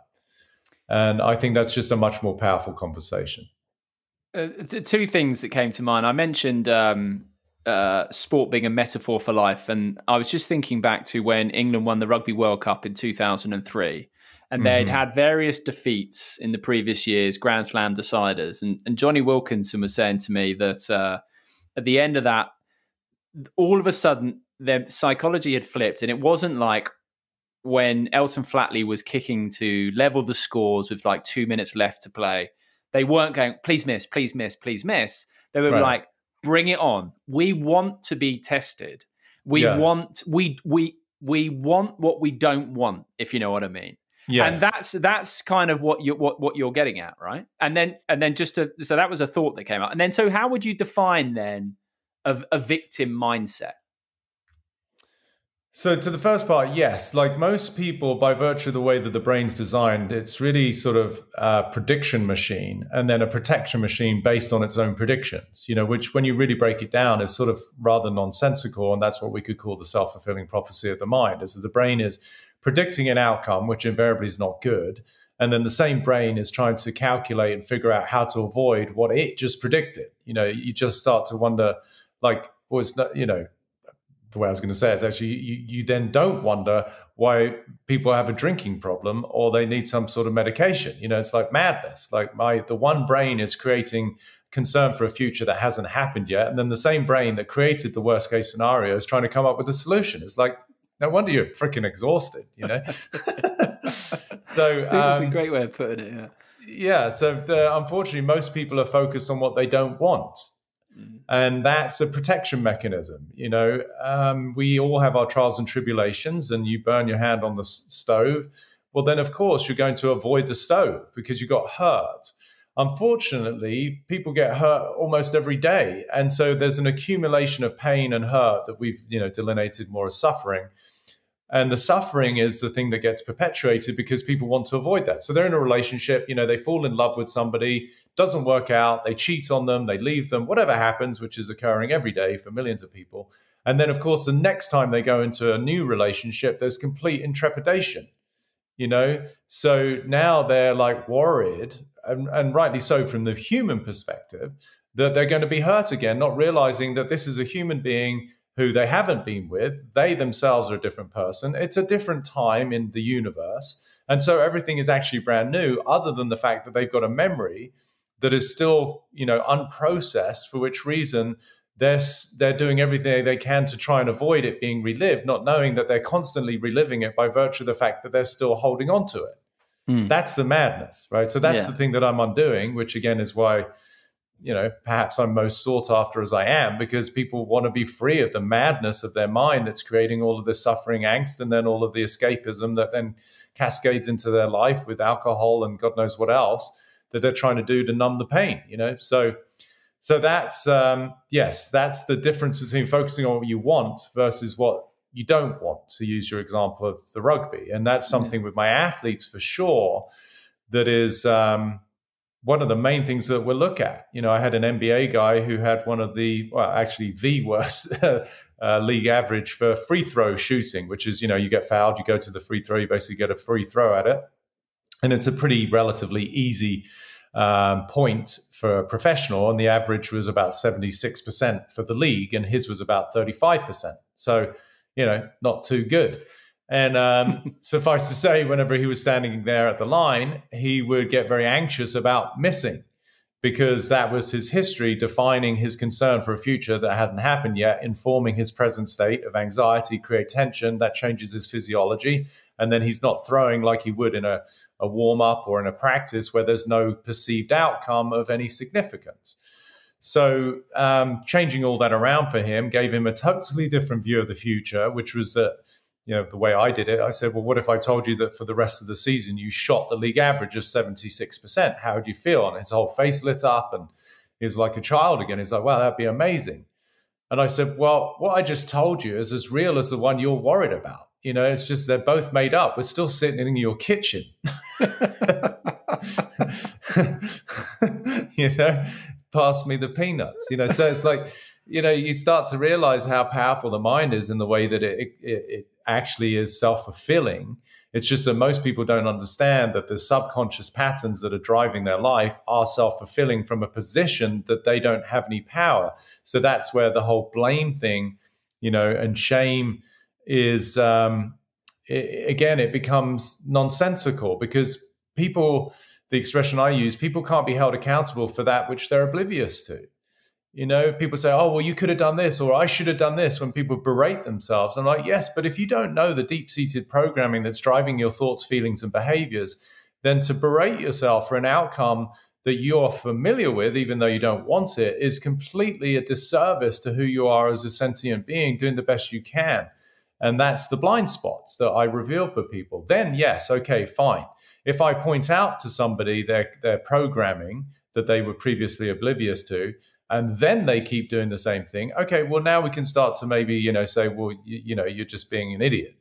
Speaker 2: And I think that's just a much more powerful conversation.
Speaker 1: The two things that came to mind, I mentioned sport being a metaphor for life, and I was just thinking back to when England won the Rugby World Cup in 2003. And they'd had various defeats in the previous years, Grand Slam deciders. And Johnny Wilkinson was saying to me that at the end of that, all of a sudden, their psychology had flipped. And it wasn't like when Elton Flatley was kicking to level the scores with like 2 minutes left to play. They weren't going, please miss, please miss, please miss. They were like, bring it on. We want to be tested. We want what we don't want, if you know what I mean. Yes. And that's kind of what you're getting at, right? And then so that was a thought that came up. And then, so how would you define then a victim mindset?
Speaker 2: So to the first part, yes, like most people, by virtue of the way that the brain's designed, it's really sort of a prediction machine and then a protection machine based on its own predictions, which when you really break it down is sort of rather nonsensical. And that's what we could call the self-fulfilling prophecy of the mind, is that the brain is predicting an outcome, which invariably is not good. And then the same brain is trying to calculate and figure out how to avoid what it just predicted. You just start to wonder, like, was that, the way I was going to say it is actually, you then don't wonder why people have a drinking problem or they need some sort of medication. It's like madness. Like the one brain is creating concern for a future that hasn't happened yet. And then the same brain that created the worst case scenario is trying to come up with a solution. It's like, no wonder you're freaking exhausted, So
Speaker 1: it's a great way of putting it, yeah.
Speaker 2: Yeah. So unfortunately, most people are focused on what they don't want. And that's a protection mechanism. We all have our trials and tribulations, and you burn your hand on the stove. Well, then, of course, you're going to avoid the stove because you got hurt. Unfortunately, people get hurt almost every day. And so there's an accumulation of pain and hurt that we've, delineated more as suffering. And the suffering is the thing that gets perpetuated because people want to avoid that. So they're in a relationship, they fall in love with somebody, doesn't work out, they cheat on them, they leave them, whatever happens, which is occurring every day for millions of people. And then, of course, the next time they go into a new relationship, there's complete intrepidation, So now they're like worried, and rightly so from the human perspective, that they're going to be hurt again, not realizing that this is a human being who they haven't been with. They themselves are a different person. It's a different time in the universe. And so everything is actually brand new, other than the fact that they've got a memory that is still, unprocessed, for which reason they're doing everything they can to try and avoid it being relived, not knowing that they're constantly reliving it by virtue of the fact that they're still holding on to it. That's the madness, right? So that's the thing that I'm undoing, which again is why perhaps I'm most sought after as I am, because people want to be free of the madness of their mind that's creating all of this suffering, angst, and then all of the escapism that then cascades into their life with alcohol and God knows what else that they're trying to do to numb the pain, So that's, yes, that's the difference between focusing on what you want versus what you don't want, to use your example of the rugby. And that's something with my athletes for sure that is one of the main things that we'll look at. I had an NBA guy who had one of the worst league average for free throw shooting, which is, you get fouled, you go to the free throw, you basically get a free throw at it. And it's a pretty relatively easy point for a professional. And the average was about 76% for the league, and his was about 35%. So, not too good. And suffice to say, whenever he was standing there at the line, he would get very anxious about missing, because that was his history defining his concern for a future that hadn't happened yet, informing his present state of anxiety, create tension, that changes his physiology. And then he's not throwing like he would in a warm-up or in a practice where there's no perceived outcome of any significance. So changing all that around for him gave him a totally different view of the future, which was that, the way I did it, I said, well, what if I told you that for the rest of the season, you shot the league average of 76%? How would you feel? And his whole face lit up and he was like a child again. He's like, wow, that'd be amazing. And I said, well, what I just told you is as real as the one you're worried about. It's just they're both made up. We're still sitting in your kitchen. Pass me the peanuts. So it's like, you'd start to realize how powerful the mind is in the way that it actually is self-fulfilling. It's just that most people don't understand that the subconscious patterns that are driving their life are self-fulfilling from a position that they don't have any power. So that's where the whole blame thing, and shame is, it becomes nonsensical, because people, the expression I use, people can't be held accountable for that which they're oblivious to. People say, oh, well, you could have done this, or I should have done this, when people berate themselves. I'm like, yes, but if you don't know the deep-seated programming that's driving your thoughts, feelings, and behaviors, then to berate yourself for an outcome that you're familiar with, even though you don't want it, is completely a disservice to who you are as a sentient being, doing the best you can. And that's the blind spots that I reveal for people. Then, yes, okay, fine. If I point out to somebody their programming that they were previously oblivious to, and then they keep doing the same thing, okay, well, now we can start to maybe, say, well, you're just being an idiot.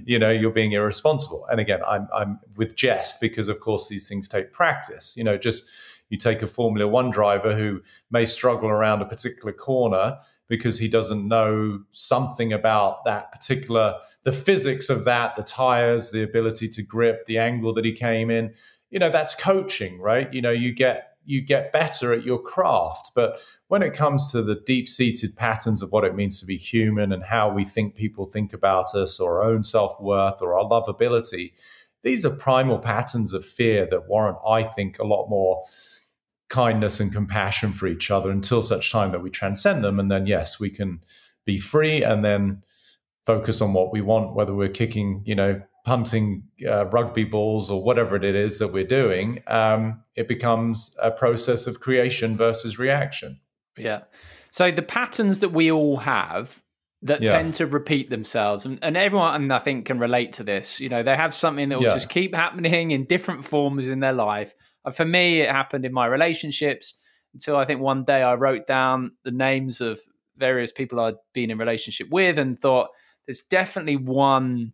Speaker 2: You're being irresponsible. And again, I'm with jest, because, of course, these things take practice. Just you take a Formula One driver who may struggle around a particular corner because he doesn't know something about that particular, the physics of that, the tires, the ability to grip, the angle that he came in. That's coaching, right? You you get better at your craft. But when it comes to the deep-seated patterns of what it means to be human and how we think people think about us, or our own self-worth, or our lovability, these are primal patterns of fear that warrant, I think, a lot more kindness and compassion for each other until such time that we transcend them. And then, yes, we can be free and then focus on what we want, whether we're kicking, punting rugby balls or whatever it is that we're doing. It becomes a process of creation versus reaction.
Speaker 1: Yeah. So the patterns that we all have that tend to repeat themselves, and everyone, I think, can relate to this. They have something that will just keep happening in different forms in their life. For me, it happened in my relationships until I think one day I wrote down the names of various people I'd been in relationship with and thought there's definitely one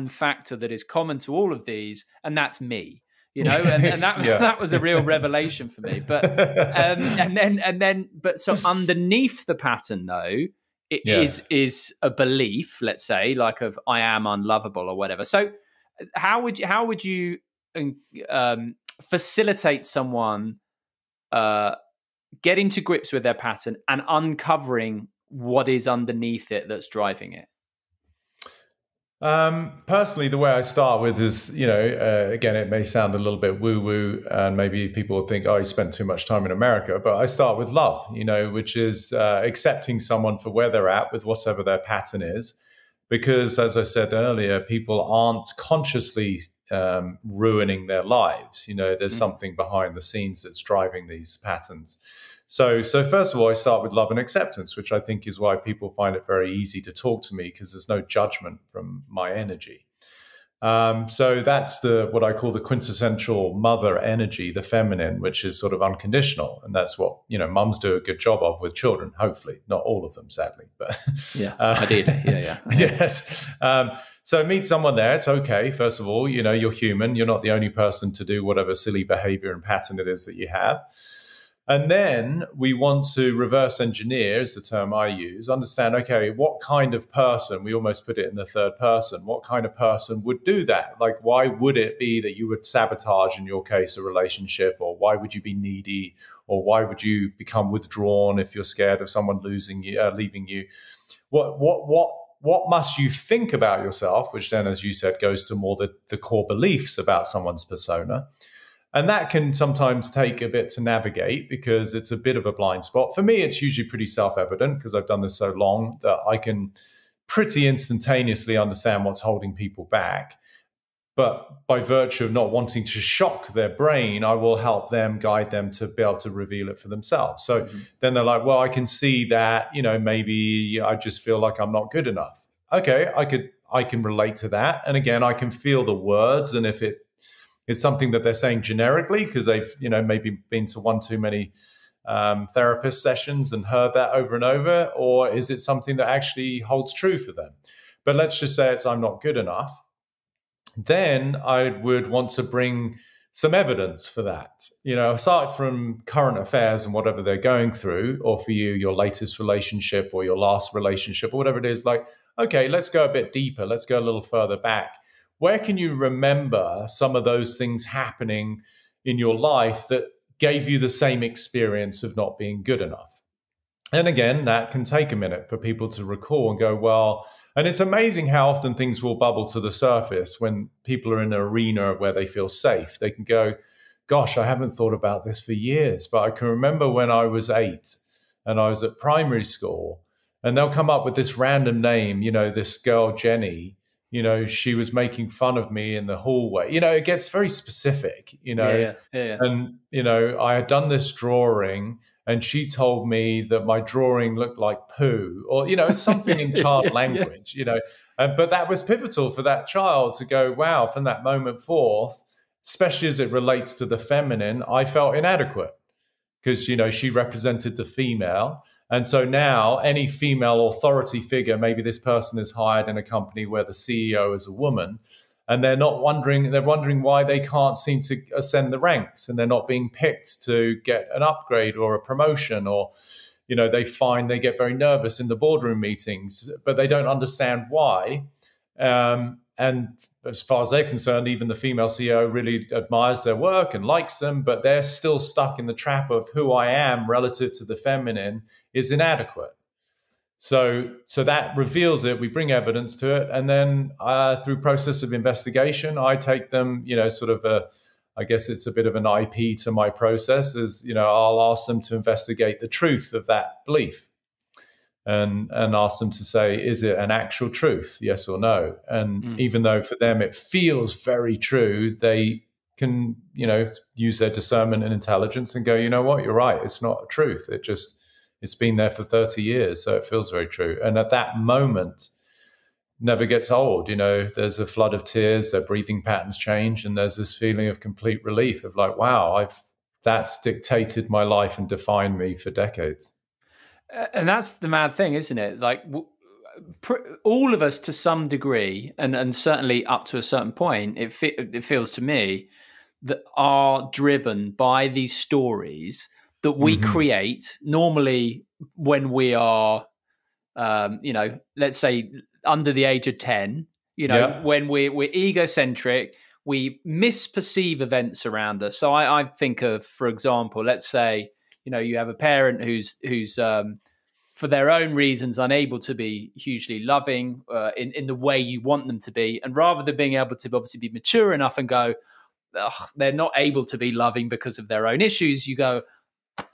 Speaker 1: factor that is common to all of these, and that's me. And that was a real revelation for me. But but so underneath the pattern, though, it is a belief, let's say, like of I am unlovable or whatever. So how would you facilitate someone getting to grips with their pattern and uncovering what is underneath it that's driving it?
Speaker 2: Personally, the way I start with is, again, it may sound a little bit woo-woo and maybe people will think, oh, he spent too much time in America, but I start with love, which is accepting someone for where they're at with whatever their pattern is. Because as I said earlier, people aren't consciously ruining their lives. There's something behind the scenes that's driving these patterns. So first of all, I start with love and acceptance, which I think is why people find it very easy to talk to me, because there's no judgment from my energy. So that's what I call the quintessential mother energy, the feminine, which is sort of unconditional. And that's what, mums do a good job of with children, hopefully. Not all of them, sadly. But
Speaker 1: ideally. Yeah.
Speaker 2: Yes. So meet someone there. It's okay. First of all, you're human. You're not the only person to do whatever silly behavior and pattern it is that you have. And then we want to reverse engineer, is the term I use, understand, okay, what kind of person, we almost put it in the third person, what kind of person would do that? Like, why would it be that you would sabotage, in your case, a relationship? Or why would you be needy? Or why would you become withdrawn if you're scared of someone leaving you? What must you think about yourself, which then, as you said, goes to more the core beliefs about someone's persona. And that can sometimes take a bit to navigate because it's a bit of a blind spot. For me, it's usually pretty self-evident because I've done this so long that I can pretty instantaneously understand what's holding people back. But by virtue of not wanting to shock their brain, I will help them, guide them to be able to reveal it for themselves. So then they're like, well, I can see that, maybe I just feel like I'm not good enough. Okay, I can relate to that. And again, I can feel the words. And if it's something that they're saying generically because they've, maybe been to one too many therapist sessions and heard that over and over, or is it something that actually holds true for them? But let's just say it's I'm not good enough. Then I would want to bring some evidence for that. Aside from current affairs and whatever they're going through, or for you, your latest relationship or your last relationship or whatever it is, like, okay, let's go a bit deeper. Let's go a little further back. Where can you remember some of those things happening in your life that gave you the same experience of not being good enough? And again, that can take a minute for people to recall and go, well, and it's amazing how often things will bubble to the surface when people are in an arena where they feel safe. They can go, gosh, I haven't thought about this for years, but I can remember when I was 8 and I was at primary school, and they'll come up with this random name, this girl, Jenny, she was making fun of me in the hallway. It gets very specific,
Speaker 1: Yeah.
Speaker 2: And, I had done this drawing and she told me that my drawing looked like poo or, it's something in child language, but that was pivotal for that child to go, wow, from that moment forth, especially as it relates to the feminine, I felt inadequate because, she represented the female. And so now any female authority figure, maybe this person is hired in a company where the CEO is a woman, and they're wondering why they can't seem to ascend the ranks, and they're not being picked to get an upgrade or a promotion, or, they get very nervous in the boardroom meetings, but they don't understand why. And and as far as they're concerned, even the female CEO really admires their work and likes them, but they're still stuck in the trap of who I am relative to the feminine is inadequate. So that reveals it. We bring evidence to it, and then through process of investigation, I take them, sort of I guess it's a bit of an IP to my process. Is I'll ask them to investigate the truth of that belief, and ask them to say, is it an actual truth, yes or no? And even though for them it feels very true, they can use their discernment and intelligence and go, you know what, you're right, it's not a truth. It's been there for 30 years, so it feels very true. And at that moment, never gets old. There's a flood of tears, their breathing patterns change, and there's this feeling of complete relief of like, wow, that's dictated my life and defined me for decades.
Speaker 1: And that's the mad thing, isn't it? Like all of us to some degree, and certainly up to a certain point, it feels to me that are driven by these stories that we create normally when we are, let's say under the age of 10, when we're egocentric, we misperceive events around us. So I think of, for example, let's say, you have a parent who's for their own reasons unable to be hugely loving in the way you want them to be. And rather than being able to obviously be mature enough and go, they're not able to be loving because of their own issues, you go,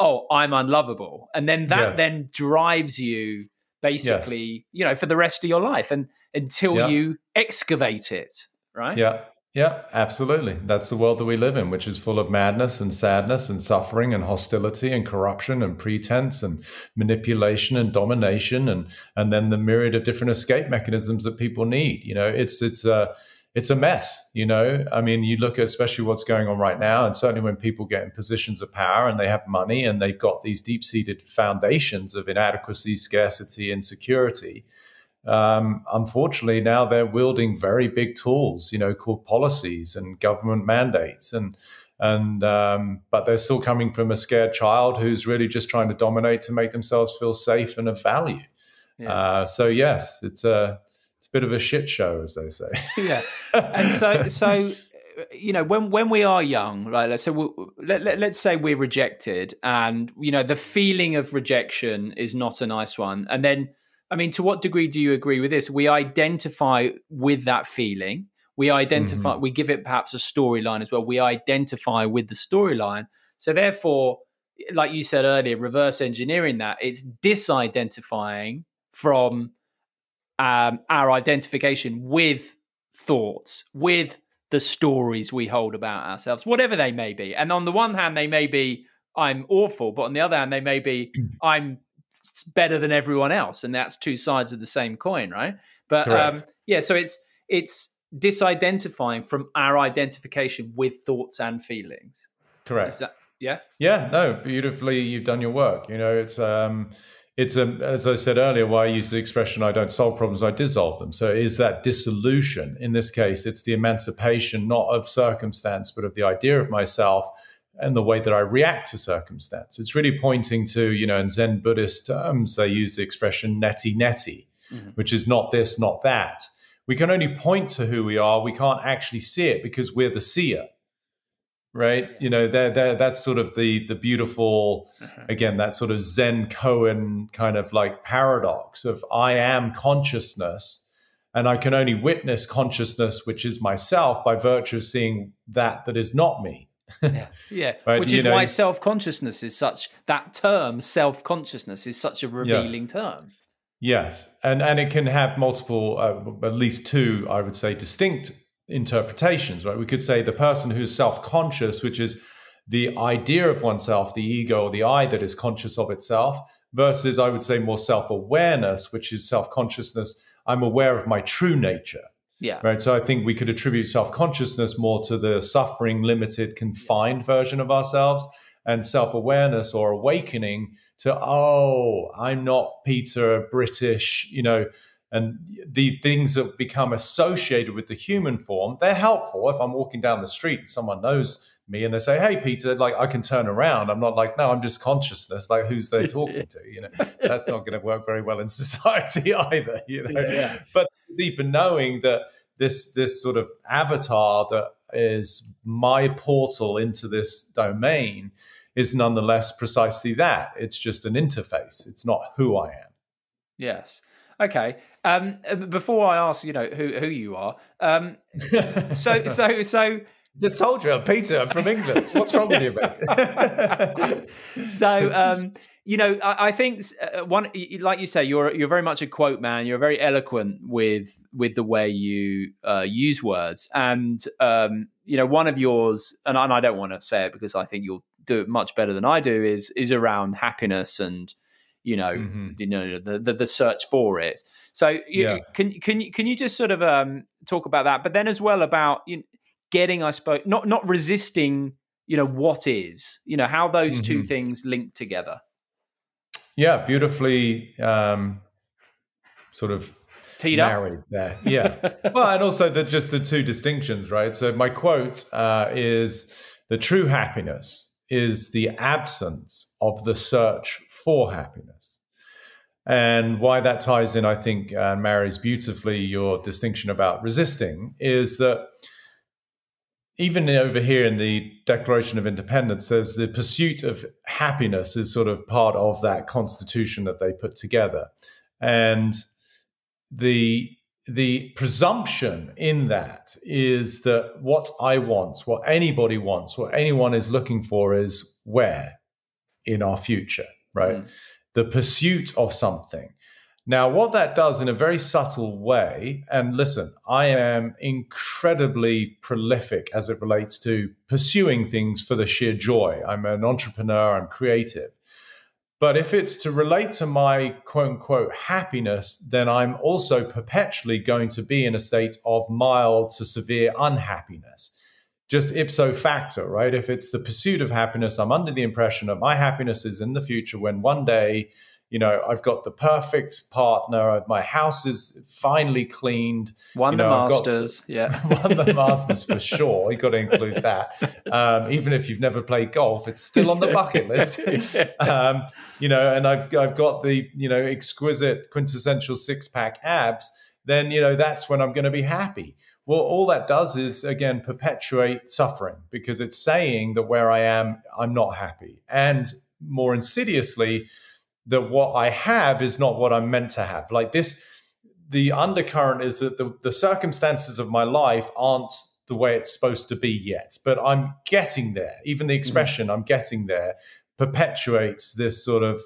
Speaker 1: oh, I'm unlovable. And then that then drives you basically, for the rest of your life and until you excavate it, right?
Speaker 2: Yeah, absolutely. That's the world that we live in, which is full of madness and sadness and suffering and hostility and corruption and pretense and manipulation and domination and then the myriad of different escape mechanisms that people need. It's a mess, I mean, you look at especially what's going on right now, and certainly when people get in positions of power and they have money and they've got these deep-seated foundations of inadequacy, scarcity, insecurity. Unfortunately, now they're wielding very big tools, called policies and government mandates, but they're still coming from a scared child who's really just trying to dominate to make themselves feel safe and of value. Yeah. So yes, it's a bit of a shit show, as they say.
Speaker 1: Yeah, and so when we are young, right? Let's say we're rejected, and the feeling of rejection is not a nice one, and then. I mean, to what degree do you agree with this? We identify with that feeling. We identify, we give it perhaps a storyline as well. We identify with the storyline. So therefore, like you said earlier, reverse engineering that, it's disidentifying from our identification with thoughts, with the stories we hold about ourselves, whatever they may be. And on the one hand, they may be, I'm awful, but on the other hand, they may be, I'm better than everyone else, and that's two sides of the same coin, right? But so it's disidentifying from our identification with thoughts and feelings.
Speaker 2: Correct.
Speaker 1: Yeah,
Speaker 2: no, beautifully you've done your work. It's as I said earlier, why I use the expression, I don't solve problems, I dissolve them. So it is that dissolution. In this case, it's the emancipation not of circumstance but of the idea of myself and the way that I react to circumstance. It's really pointing to, in Zen Buddhist terms, they use the expression neti, which is not this, not that. We can only point to who we are. We can't actually see it because we're the seer, right? That's sort of the beautiful, again, that sort of Zen koan kind of like paradox of I am consciousness, and I can only witness consciousness, which is myself, by virtue of seeing that is not me.
Speaker 1: Yeah. Right? Which is why self-consciousness is that term self-consciousness is such a revealing term.
Speaker 2: Yes. And it can have multiple, at least two, I would say, distinct interpretations, right? We could say the person who's self-conscious, which is the idea of oneself, the ego or the I that is conscious of itself, versus I would say more self-awareness, which is self-consciousness. I'm aware of my true nature.
Speaker 1: Yeah.
Speaker 2: Right. So I think we could attribute self-consciousness more to the suffering, limited, confined version of ourselves, and self-awareness or awakening to, I'm not Peter, British, and the things that become associated with the human form, they're helpful. If I'm walking down the street and someone knows me and they say, hey, Peter, like I can turn around. I'm not like, no, I'm just consciousness. Like who's they talking to? That's not going to work very well in society either, But deeper knowing that this sort of avatar that is my portal into this domain is nonetheless precisely that. It's just an interface. It's not who I am.
Speaker 1: Yes. Okay. Before I ask, who you are, so
Speaker 2: just told you, Peter from England. What's wrong with you, mate?
Speaker 1: So, I think one, like you say, you're very much a quote man. You're very eloquent with the way you use words, and one of yours, and I don't want to say it because I think you'll do it much better than I do. Is around happiness and the search for it. So, can you just sort of talk about that, but then as well about getting, I suppose, not resisting, what is, how those two things link together.
Speaker 2: Yeah, beautifully sort of
Speaker 1: teed
Speaker 2: married
Speaker 1: up
Speaker 2: there. Yeah. Well, and also just the two distinctions, right? So my quote is, the true happiness is the absence of the search for happiness. And why that ties in, I think, marries beautifully your distinction about resisting, is that even over here in the Declaration of Independence, there's the pursuit of happiness is sort of part of that constitution that they put together. And the presumption in that is that what I want, what anybody wants, what anyone is looking for is where in our future, right? The pursuit of something. Now, what that does in a very subtle way, and listen, I am incredibly prolific as it relates to pursuing things for the sheer joy. I'm an entrepreneur, I'm creative. But if it's to relate to my quote unquote happiness, then I'm also perpetually going to be in a state of mild to severe unhappiness. Just ipso facto, right? If it's the pursuit of happiness, I'm under the impression that my happiness is in the future when one day, I've got the perfect partner, my house is finally cleaned.
Speaker 1: Won the Masters,
Speaker 2: Won the Masters for sure. You got to include that. Even if you've never played golf, it's still on the bucket list. And I've got the, exquisite quintessential six-pack abs, then, that's when I'm going to be happy. Well, all that does is, again, perpetuate suffering, because it's saying that where I am, I'm not happy. And more insidiously, that what I have is not what I'm meant to have. Like this, the undercurrent is that the circumstances of my life aren't the way it's supposed to be yet, but I'm getting there. Even the expression I'm getting there perpetuates this sort of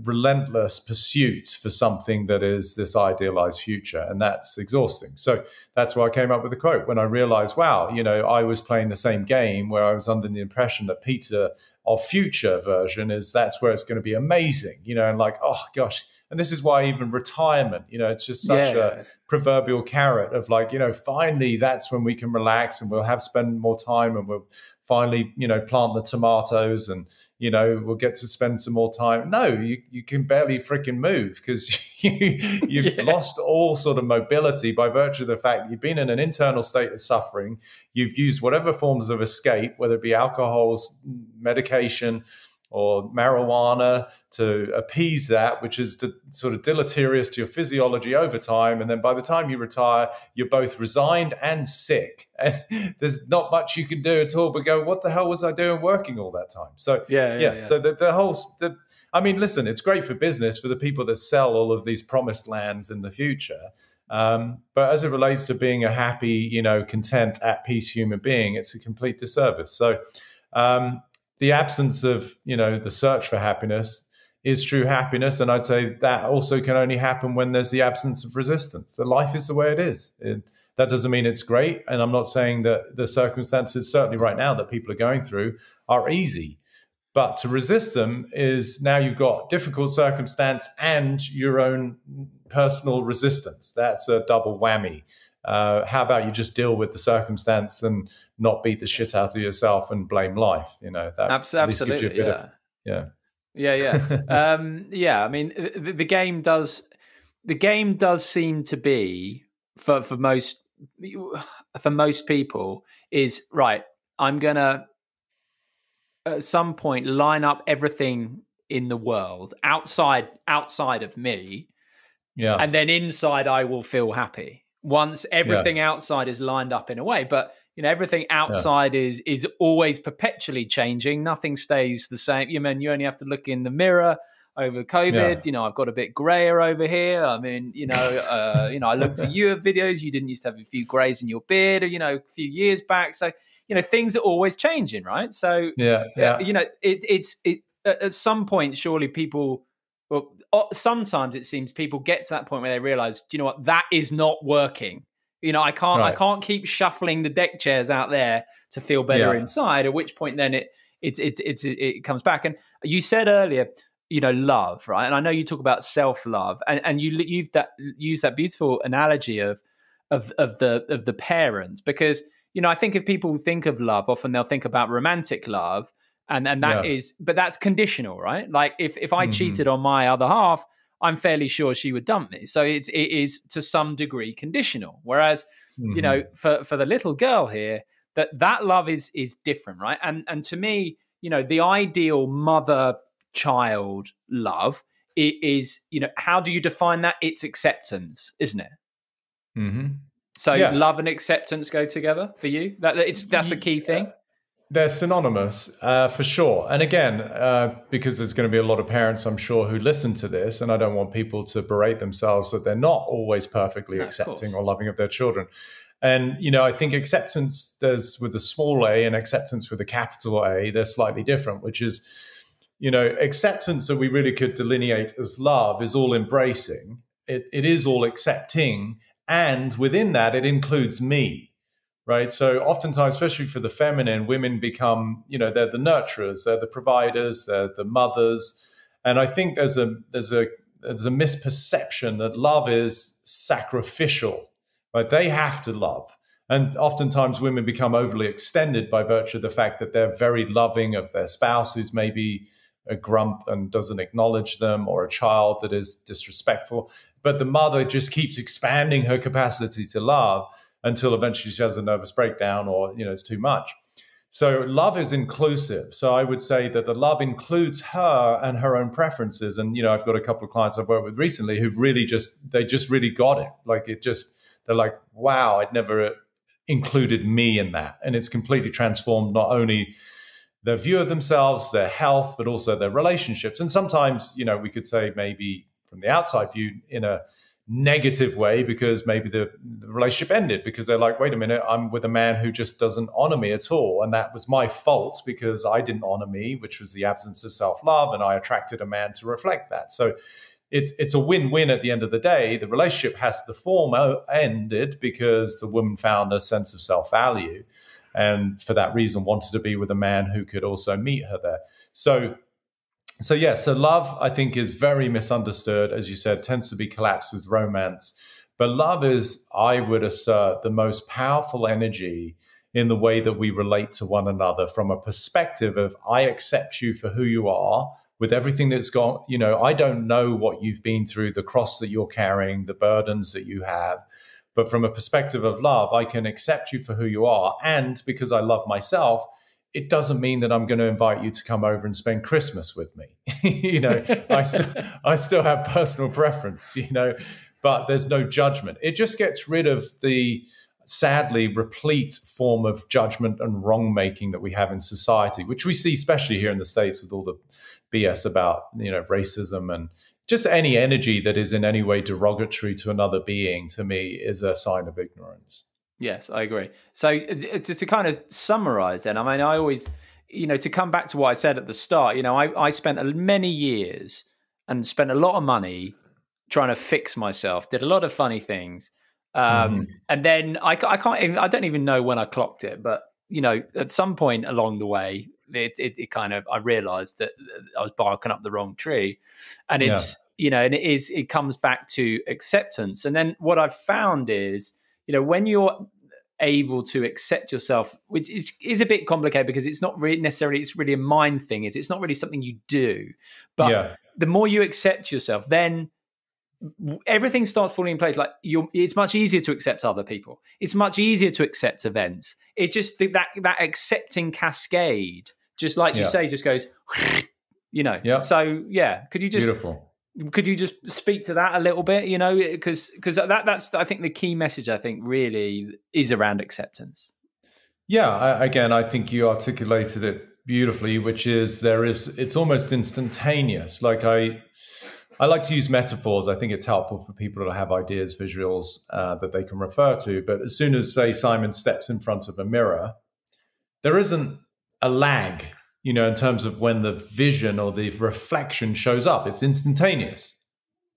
Speaker 2: relentless pursuit for something that is this idealized future. And that's exhausting. So that's why I came up with the quote when I realized, wow, I was playing the same game where I was under the impression that Peter, our future version, that's where it's going to be amazing, and like, oh gosh. And this is why even retirement, it's just such a proverbial carrot of like, finally that's when we can relax and we'll spend more time and we'll finally, plant the tomatoes and, we'll get to spend some more time. No, you can barely freaking move because you've lost all sort of mobility by virtue of the fact that you've been in an internal state of suffering. You've used whatever forms of escape, whether it be alcohol, medication, or marijuana, to appease that, which is sort of deleterious to your physiology over time. And then by the time you retire, you're both resigned and sick. And there's not much you can do at all but go, what the hell was I doing working all that time? So, So I mean, listen, it's great for business, for the people that sell all of these promised lands in the future. But as it relates to being a happy, content, at peace human being, it's a complete disservice. So, the absence of, the search for happiness is true happiness. And I'd say that also can only happen when there's the absence of resistance. The life is the way it is. That doesn't mean it's great. And I'm not saying that the circumstances, certainly right now, that people are going through are easy. But to resist them is now you've got difficult circumstance and your own personal resistance. That's a double whammy. How about you just deal with the circumstance and not beat the shit out of yourself and blame life? That
Speaker 1: absolutely
Speaker 2: gives you a bit of,
Speaker 1: I mean, the game does seem to be for most people is right. I'm gonna at some point line up everything in the world outside of me, and then inside I will feel happy. once
Speaker 2: Yeah.
Speaker 1: everything outside is lined up in a way. But everything
Speaker 2: Yeah.
Speaker 1: outside is always perpetually changing. Nothing stays the same. You only have to look in the mirror over
Speaker 2: Yeah.
Speaker 1: COVID. I've got a bit grayer over here. I mean, I looked at your videos. You didn't used to have a few grays in your beard, a few years back. So things are always changing, right? So
Speaker 2: Yeah. Yeah.
Speaker 1: it's at some point, surely people. Well, sometimes it seems people get to that point where they realize, do you know what, that is not working. I
Speaker 2: Right.
Speaker 1: can't keep shuffling the deck chairs out there to feel better
Speaker 2: Yeah.
Speaker 1: inside. At which point, then it comes back. And you said earlier, love, right? And I know you talk about self-love, and you've used that beautiful analogy of the parent, because I think if people think of love, often they'll think about romantic love. And that
Speaker 2: Yeah.
Speaker 1: is, but that's conditional, right? Like if I
Speaker 2: Mm-hmm.
Speaker 1: cheated on my other half, I'm fairly sure she would dump me. So it is to some degree conditional. Whereas,
Speaker 2: Mm-hmm.
Speaker 1: for the little girl here, that love is different, right? And to me, the ideal mother child love is, how do you define that? It's acceptance, isn't it?
Speaker 2: Mm-hmm.
Speaker 1: So
Speaker 2: Yeah.
Speaker 1: love and acceptance go together for you. That's a key thing.
Speaker 2: They're synonymous, for sure. And again, because there's going to be a lot of parents, I'm sure, who listen to this, and I don't want people to berate themselves that they're not always perfectly accepting or loving of their children. And, I think acceptance, there's with a small a and acceptance with a capital A, they're slightly different, which is, acceptance that we really could delineate as love is all embracing. It is all accepting. And within that, it includes me. Right. So oftentimes, especially for the feminine, women become, they're the nurturers, they're the providers, they're the mothers. And I think there's a misperception that love is sacrificial, right? They have to love. And oftentimes women become overly extended by virtue of the fact that they're very loving of their spouse who's maybe a grump and doesn't acknowledge them, or a child that is disrespectful. But the mother just keeps expanding her capacity to love until eventually she has a nervous breakdown, or, it's too much. So love is inclusive. So I would say that the love includes her and her own preferences. And, I've got a couple of clients I've worked with recently who've really really got it. Like they're like, wow, I'd never included me in that. And it's completely transformed not only their view of themselves, their health, but also their relationships. And sometimes, we could say maybe from the outside view in a negative way, because maybe the relationship ended because they're like, wait a minute, I'm with a man who just doesn't honor me at all. And that was my fault because I didn't honor me, which was the absence of self-love. And I attracted a man to reflect that. So it's a win-win at the end of the day. The relationship the form ended because the woman found a sense of self-value. And for that reason, wanted to be with a man who could also meet her there. So love, I think, is very misunderstood. As you said, tends to be collapsed with romance. But love is, I would assert, the most powerful energy in the way that we relate to one another, from a perspective of, I accept you for who you are, with everything that's gone. I don't know what you've been through, the cross that you're carrying, the burdens that you have. But from a perspective of love, I can accept you for who you are. And because I love myself, it doesn't mean that I'm going to invite you to come over and spend Christmas with me. I still have personal preference, but there's no judgment. It just gets rid of the sadly replete form of judgment and wrong making that we have in society, which we see especially here in the States with all the BS about, racism, and just any energy that is in any way derogatory to another being, to me, is a sign of ignorance.
Speaker 1: Yes, I agree. So to kind of summarize then, I mean, I always, to come back to what I said at the start, I spent many years and spent a lot of money trying to fix myself, did a lot of funny things. And then I don't even know when I clocked it, but, at some point along the way, it kind of, I realized that I was barking up the wrong tree. And it's, and it comes back to acceptance. And then what I've found is, when you're able to accept yourself, which is a bit complicated because it's not really necessarily, it's really a mind thing. It's not really something you do. But the more you accept yourself, then everything starts falling in place. Like it's much easier to accept other people. It's much easier to accept events. It just, that accepting cascade, just like you say, just goes, So could you just...
Speaker 2: Beautiful.
Speaker 1: Could you just speak to that a little bit? You know, because that's I think the key message. I think really is around acceptance.
Speaker 2: Yeah, again, I think you articulated it beautifully, which is it's almost instantaneous. Like I like to use metaphors. I think it's helpful for people to have ideas, visuals that they can refer to. But as soon as, say, Simon steps in front of a mirror, there isn't a lag, in terms of when the vision or the reflection shows up. It's instantaneous,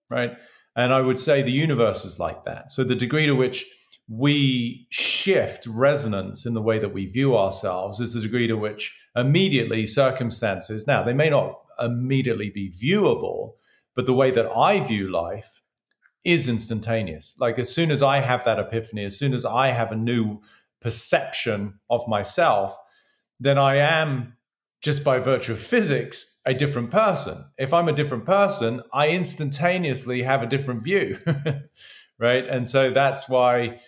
Speaker 2: right? And I would say the universe is like that. So the degree to which we shift resonance in the way that we view ourselves is the degree to which immediately circumstances, now they may not immediately be viewable, but the way that I view life is instantaneous. Like as soon as I have that epiphany, as soon as I have a new perception of myself, then I am, just by virtue of physics, a different person. If I'm a different person, I instantaneously have a different view, right? And so that's why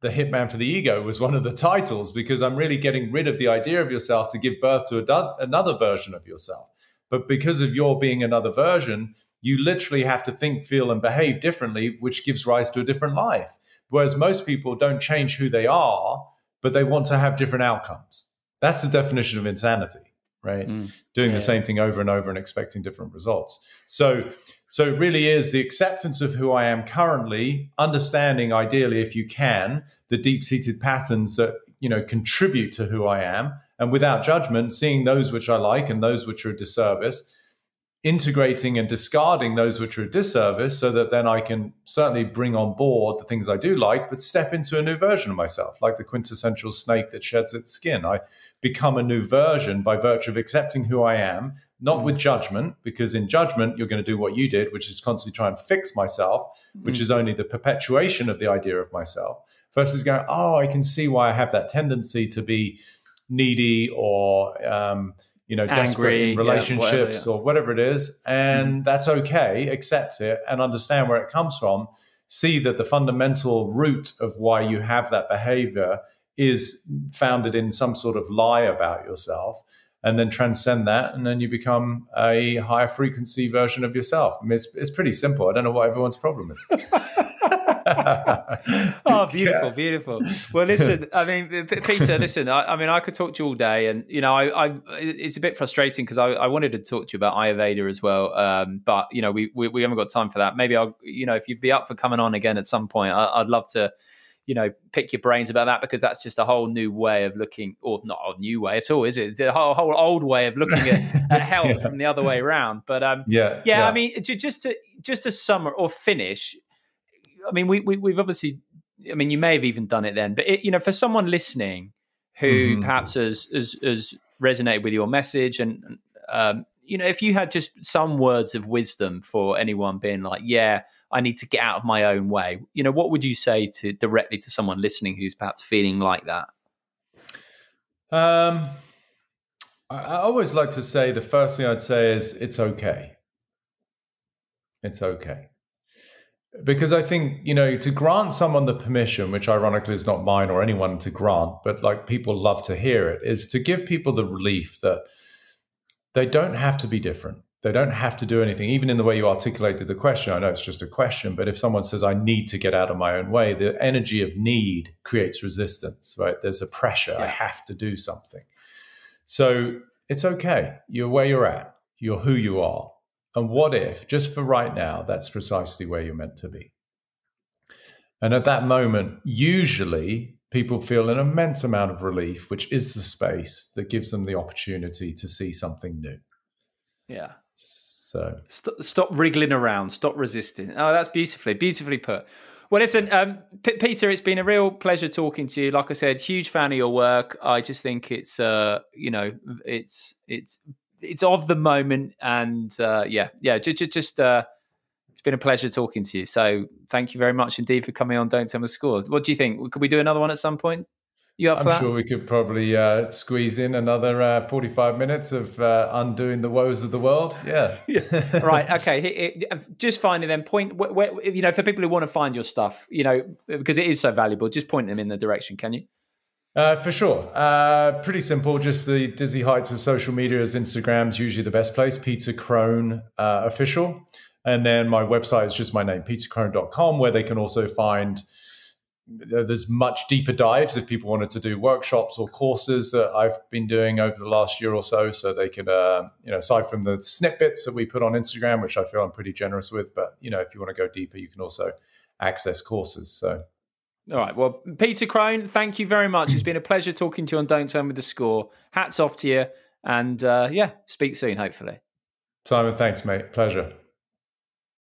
Speaker 2: The Hitman for the Ego was one of the titles, because I'm really getting rid of the idea of yourself to give birth to another version of yourself. But because of your being another version, you literally have to think, feel, and behave differently, which gives rise to a different life. Whereas most people don't change who they are, but they want to have different outcomes. That's the definition of insanity, right? Doing the same thing over and over and expecting different results. So it really is the acceptance of who I am currently, understanding ideally, if you can, the deep-seated patterns that, contribute to who I am, and without judgment, seeing those which I like and those which are a disservice, integrating and discarding those which are a disservice, so that then I can certainly bring on board the things I do like, but step into a new version of myself, like the quintessential snake that sheds its skin. I become a new version by virtue of accepting who I am, not with judgment, because in judgment, you're going to do what you did, which is constantly try and fix myself, which is only the perpetuation of the idea of myself, versus going, oh, I can see why I have that tendency to be needy or, desperate in relationships or whatever it is. And that's okay. Accept it and understand where it comes from. See that the fundamental root of why you have that behavior is founded in some sort of lie about yourself, and then transcend that. And then you become a higher frequency version of yourself. I mean, it's pretty simple. I don't know what everyone's problem is.
Speaker 1: Oh, beautiful, beautiful. Well, listen, I mean, Peter, listen, I could talk to you all day, and it's a bit frustrating because I wanted to talk to you about Ayurveda as well, but we haven't got time for that. Maybe I'll, if you'd be up for coming on again at some point, I'd love to, pick your brains about that, because that's just a whole new way of looking, or not a new way at all, is it? It's a whole old way of looking at health from the other way around. But I mean, just to sum or finish. I mean, we've obviously, you may have even done it then, but for someone listening who perhaps has resonated with your message, and if you had just some words of wisdom for anyone being like, yeah, I need to get out of my own way, what would you say directly to someone listening who's perhaps feeling like that?
Speaker 2: I always like to say, the first thing I'd say is it's okay. It's okay. Because I think, to grant someone the permission, which ironically is not mine or anyone to grant, but like people love to hear it, is to give people the relief that they don't have to be different. They don't have to do anything, even in the way you articulated the question. I know it's just a question, but if someone says, I need to get out of my own way, the energy of need creates resistance, right? There's a pressure. I have to do something. So it's okay. You're where you're at. You're who you are. And what if, just for right now, that's precisely where you're meant to be? And at that moment, usually people feel an immense amount of relief, which is the space that gives them the opportunity to see something new.
Speaker 1: Yeah.
Speaker 2: So
Speaker 1: stop wriggling around, stop resisting. Oh, that's beautifully put. Well, listen, Peter, it's been a real pleasure talking to you. Like I said, huge fan of your work. I just think it's it's of the moment, and just it's been a pleasure talking to you. So thank you very much indeed for coming on Don't Tell Me Score. What do you think? Could we do another one at some point? You up for that?
Speaker 2: I'm sure we could probably squeeze in another 45 minutes of undoing the woes of the world. Yeah.
Speaker 1: Right. Okay. Just finally then, point where, for people who want to find your stuff, because it is so valuable, just point them in the direction, can you?
Speaker 2: For sure. Pretty simple. Just the dizzy heights of social media. As Instagram's usually the best place. Peter Crone official. And then my website is just my name, petercrone.com, where they can also find there's much deeper dives if people wanted to do workshops or courses that I've been doing over the last year or so. So they could, aside from the snippets that we put on Instagram, which I feel I'm pretty generous with, but, if you want to go deeper, you can also access courses. So.
Speaker 1: All right. Well, Peter Crone, thank you very much. It's been a pleasure talking to you on Don't Turn with the Score. Hats off to you. And speak soon, hopefully.
Speaker 2: Simon, thanks, mate. Pleasure.